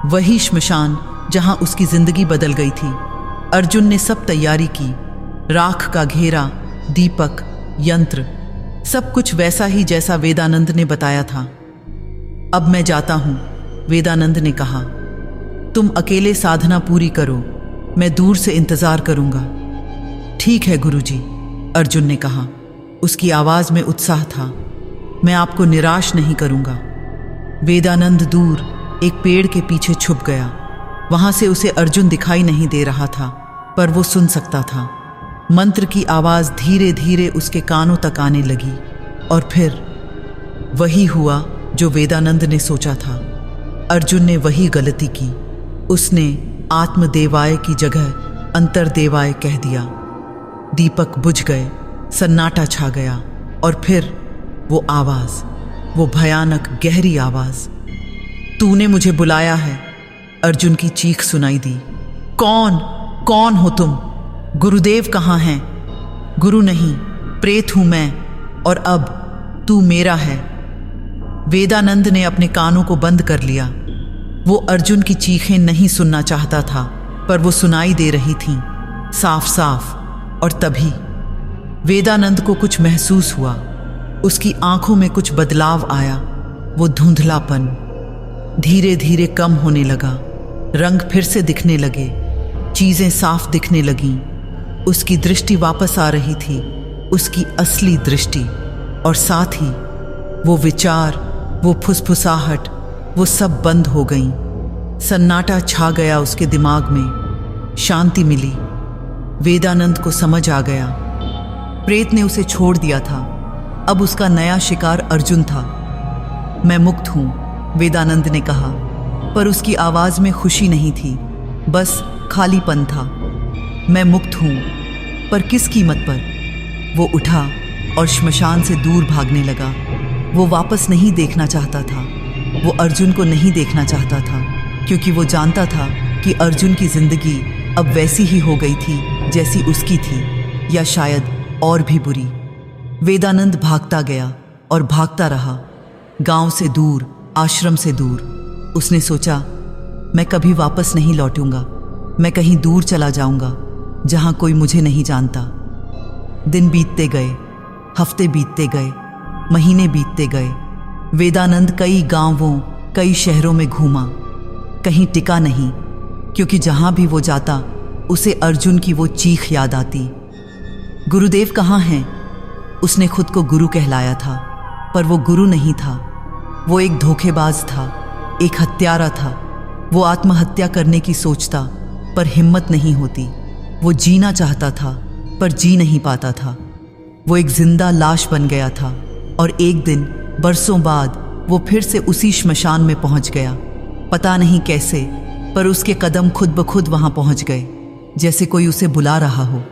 A: वही श्मशान जहां उसकी जिंदगी बदल गई थी। अर्जुन ने सब तैयारी की, राख का घेरा, दीपक, यंत्र, सब कुछ वैसा ही जैसा वेदानंद ने बताया था। अब मैं जाता हूं, वेदानंद ने कहा। तुम अकेले साधना पूरी करो, मैं दूर से इंतजार करूंगा। ठीक है गुरुजी, अर्जुन ने कहा। उसकी आवाज में उत्साह था। मैं आपको निराश नहीं करूंगा। वेदानंद दूर एक पेड़ के पीछे छुप गया। वहां से उसे अर्जुन दिखाई नहीं दे रहा था, पर वो सुन सकता था। मंत्र की आवाज धीरे धीरे उसके कानों तक आने लगी और फिर वही हुआ जो वेदानंद ने सोचा था। अर्जुन ने वही गलती की। उसने आत्मदेवाय की जगह अंतर्देवाय कह दिया। दीपक बुझ गए, सन्नाटा छा गया और फिर वो आवाज, वो भयानक गहरी आवाज, तूने मुझे बुलाया है। अर्जुन की चीख सुनाई दी। कौन हो तुम? गुरुदेव कहाँ हैं? गुरु नहीं, प्रेत हूं मैं, और अब तू मेरा है। वेदानंद ने अपने कानों को बंद कर लिया। वो अर्जुन की चीखें नहीं सुनना चाहता था, पर वो सुनाई दे रही थीं, साफ साफ। और तभी वेदानंद को कुछ महसूस हुआ। उसकी आंखों में कुछ बदलाव आया। वो धुंधलापन धीरे धीरे कम होने लगा। रंग फिर से दिखने लगे, चीजें साफ दिखने लगीं। उसकी दृष्टि वापस आ रही थी, उसकी असली दृष्टि। और साथ ही वो विचार, वो फुसफुसाहट, वो सब बंद हो गईं। सन्नाटा छा गया उसके दिमाग में। शांति मिली। वेदानंद को समझ आ गया, प्रेत ने उसे छोड़ दिया था। अब उसका नया शिकार अर्जुन था। मैं मुक्त हूं, वेदानंद ने कहा, पर उसकी आवाज में खुशी नहीं थी, बस खालीपन था। मैं मुक्त हूं, पर किस कीमत पर? वो उठा और श्मशान से दूर भागने लगा। वो वापस नहीं देखना चाहता था। वो अर्जुन को नहीं देखना चाहता था, क्योंकि वो जानता था कि अर्जुन की जिंदगी अब वैसी ही हो गई थी जैसी उसकी थी, या शायद और भी बुरी। वेदानंद भागता गया और भागता रहा, गांव से दूर, आश्रम से दूर। उसने सोचा, मैं कभी वापस नहीं लौटूंगा। मैं कहीं दूर चला जाऊंगा जहां कोई मुझे नहीं जानता। दिन बीतते गए, हफ्ते बीतते गए, महीने बीतते गए। वेदानंद कई गांवों, कई शहरों में घूमा, कहीं टिका नहीं, क्योंकि जहां भी वो जाता उसे अर्जुन की वो चीख याद आती। गुरुदेव कहाँ हैं? उसने खुद को गुरु कहलाया था, पर वो गुरु नहीं था। वो एक धोखेबाज था, एक हत्यारा था। वो आत्महत्या करने की सोचता, पर हिम्मत नहीं होती। वो जीना चाहता था, पर जी नहीं पाता था। वो एक जिंदा लाश बन गया था, और एक दिन बरसों बाद वो फिर से उसी श्मशान में पहुंच गया। पता नहीं कैसे, पर उसके कदम खुद ब खुद वहां पहुंच गए, जैसे कोई उसे बुला रहा हो।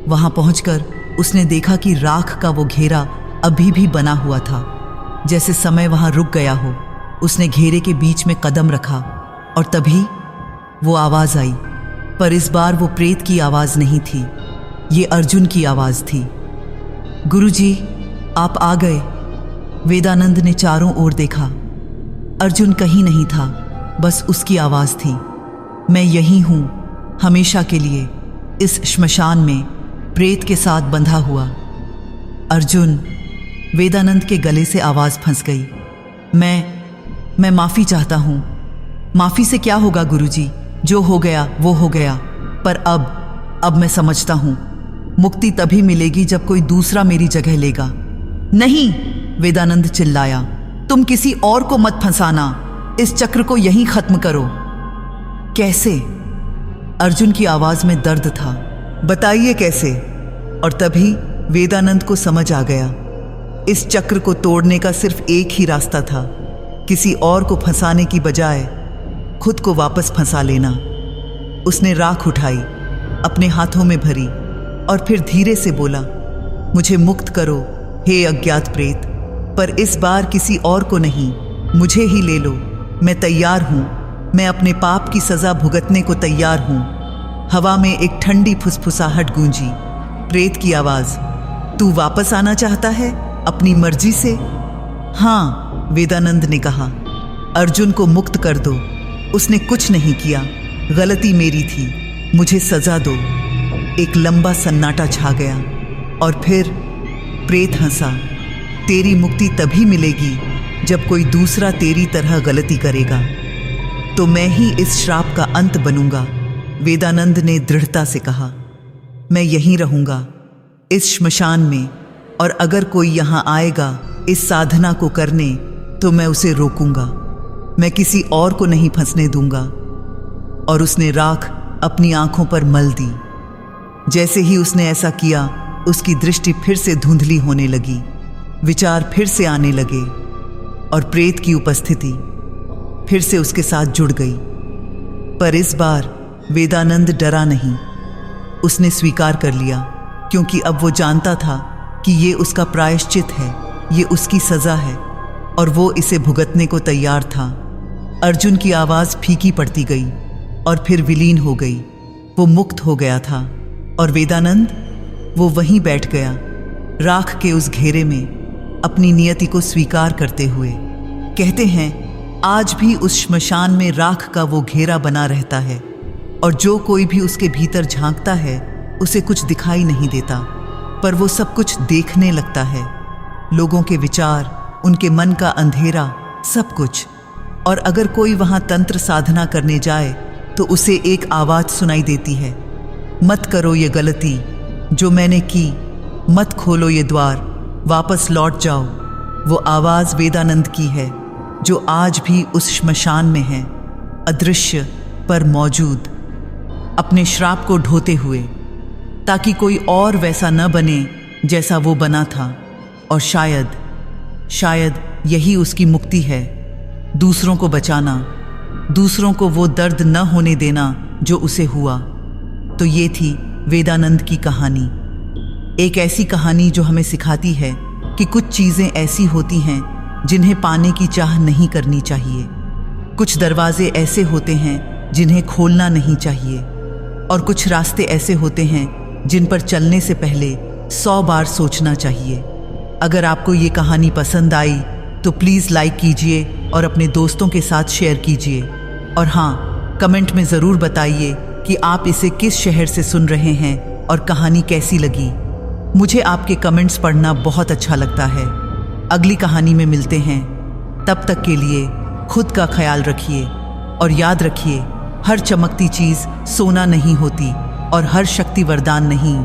A: वहां पहुंचकर उसने देखा कि राख का वो घेरा अभी भी बना हुआ था, जैसे समय वहां रुक गया हो। उसने घेरे के बीच में कदम रखा, और तभी वो आवाज आई, पर इस बार वो प्रेत की आवाज नहीं थी, ये अर्जुन की आवाज थी। गुरुजी, आप आ गए। वेदानंद ने चारों ओर देखा। अर्जुन कहीं नहीं था, बस उसकी आवाज थी। मैं यही हूं हमेशा के लिए, इस श्मशान में प्रेत के साथ बंधा हुआ। अर्जुन, वेदानंद के गले से आवाज फंस गई। मैं माफी चाहता हूं। माफी से क्या होगा गुरुजी, जो हो गया वो हो गया। पर अब मैं समझता हूं, मुक्ति तभी मिलेगी जब कोई दूसरा मेरी जगह लेगा। नहीं, वेदानंद चिल्लाया, तुम किसी और को मत फंसाना, इस चक्र को यहीं खत्म करो। कैसे? अर्जुन की आवाज में दर्द था। बताइए कैसे? और तभी वेदानंद को समझ आ गया, इस चक्र को तोड़ने का सिर्फ एक ही रास्ता था, किसी और को फंसाने की बजाय खुद को वापस फंसा लेना। उसने राख उठाई, अपने हाथों में भरी और फिर धीरे से बोला, मुझे मुक्त करो हे अज्ञात प्रेत, पर इस बार किसी और को नहीं, मुझे ही ले लो। मैं तैयार हूं, मैं अपने पाप की सजा भुगतने को तैयार हूं। हवा में एक ठंडी फुसफुसाहट गूंजी। प्रेत की आवाज, तू वापस आना चाहता है अपनी मर्जी से? हाँ, वेदानंद ने कहा। अर्जुन को मुक्त कर दो, उसने कुछ नहीं किया, गलती मेरी थी, मुझे सजा दो। एक लंबा सन्नाटा छा गया और फिर प्रेत हंसा। तेरी मुक्ति तभी मिलेगी जब कोई दूसरा तेरी तरह गलती करेगा, तो मैं ही इस श्राप का अंत बनूंगा। वेदानंद ने दृढ़ता से कहा, मैं यहीं रहूंगा इस श्मशान में, और अगर कोई यहां आएगा इस साधना को करने तो मैं उसे रोकूंगा, मैं किसी और को नहीं फंसने दूंगा। और उसने राख अपनी आंखों पर मल दी। जैसे ही उसने ऐसा किया, उसकी दृष्टि फिर से धुंधली होने लगी, विचार फिर से आने लगे और प्रेत की उपस्थिति फिर से उसके साथ जुड़ गई। पर इस बार वेदानंद डरा नहीं, उसने स्वीकार कर लिया, क्योंकि अब वो जानता था कि ये उसका प्रायश्चित है, ये उसकी सजा है और वो इसे भुगतने को तैयार था। अर्जुन की आवाज फीकी पड़ती गई और फिर विलीन हो गई। वो मुक्त हो गया था और वेदानंद, वो वहीं बैठ गया, राख के उस घेरे में, अपनी नियति को स्वीकार करते हुए। कहते हैं, आज भी उस श्मशान में राख का वो घेरा बना रहता है और जो कोई भी उसके भीतर झांकता है उसे कुछ दिखाई नहीं देता, पर वो सब कुछ देखने लगता है, लोगों के विचार, उनके मन का अंधेरा, सब कुछ। और अगर कोई वहां तंत्र साधना करने जाए तो उसे एक आवाज सुनाई देती है, मत करो ये गलती जो मैंने की, मत खोलो ये द्वार, वापस लौट जाओ। वो आवाज वेदानंद की है, जो आज भी उस श्मशान में है, अदृश्य पर मौजूद, अपने श्राप को ढोते हुए, ताकि कोई और वैसा न बने जैसा वो बना था। और शायद यही उसकी मुक्ति है, दूसरों को बचाना, दूसरों को वो दर्द न होने देना जो उसे हुआ। तो ये थी वेदानंद की कहानी, एक ऐसी कहानी जो हमें सिखाती है कि कुछ चीज़ें ऐसी होती हैं जिन्हें पाने की चाह नहीं करनी चाहिए, कुछ दरवाजे ऐसे होते हैं जिन्हें खोलना नहीं चाहिए, और कुछ रास्ते ऐसे होते हैं जिन पर चलने से पहले 100 बार सोचना चाहिए। अगर आपको ये कहानी पसंद आई तो प्लीज़ लाइक कीजिए और अपने दोस्तों के साथ शेयर कीजिए। और हाँ, कमेंट में ज़रूर बताइए कि आप इसे किस शहर से सुन रहे हैं और कहानी कैसी लगी। मुझे आपके कमेंट्स पढ़ना बहुत अच्छा लगता है। अगली कहानी में मिलते हैं, तब तक के लिए खुद का ख्याल रखिए और याद रखिए, हर चमकती चीज़ सोना नहीं होती और हर शक्ति वरदान नहीं।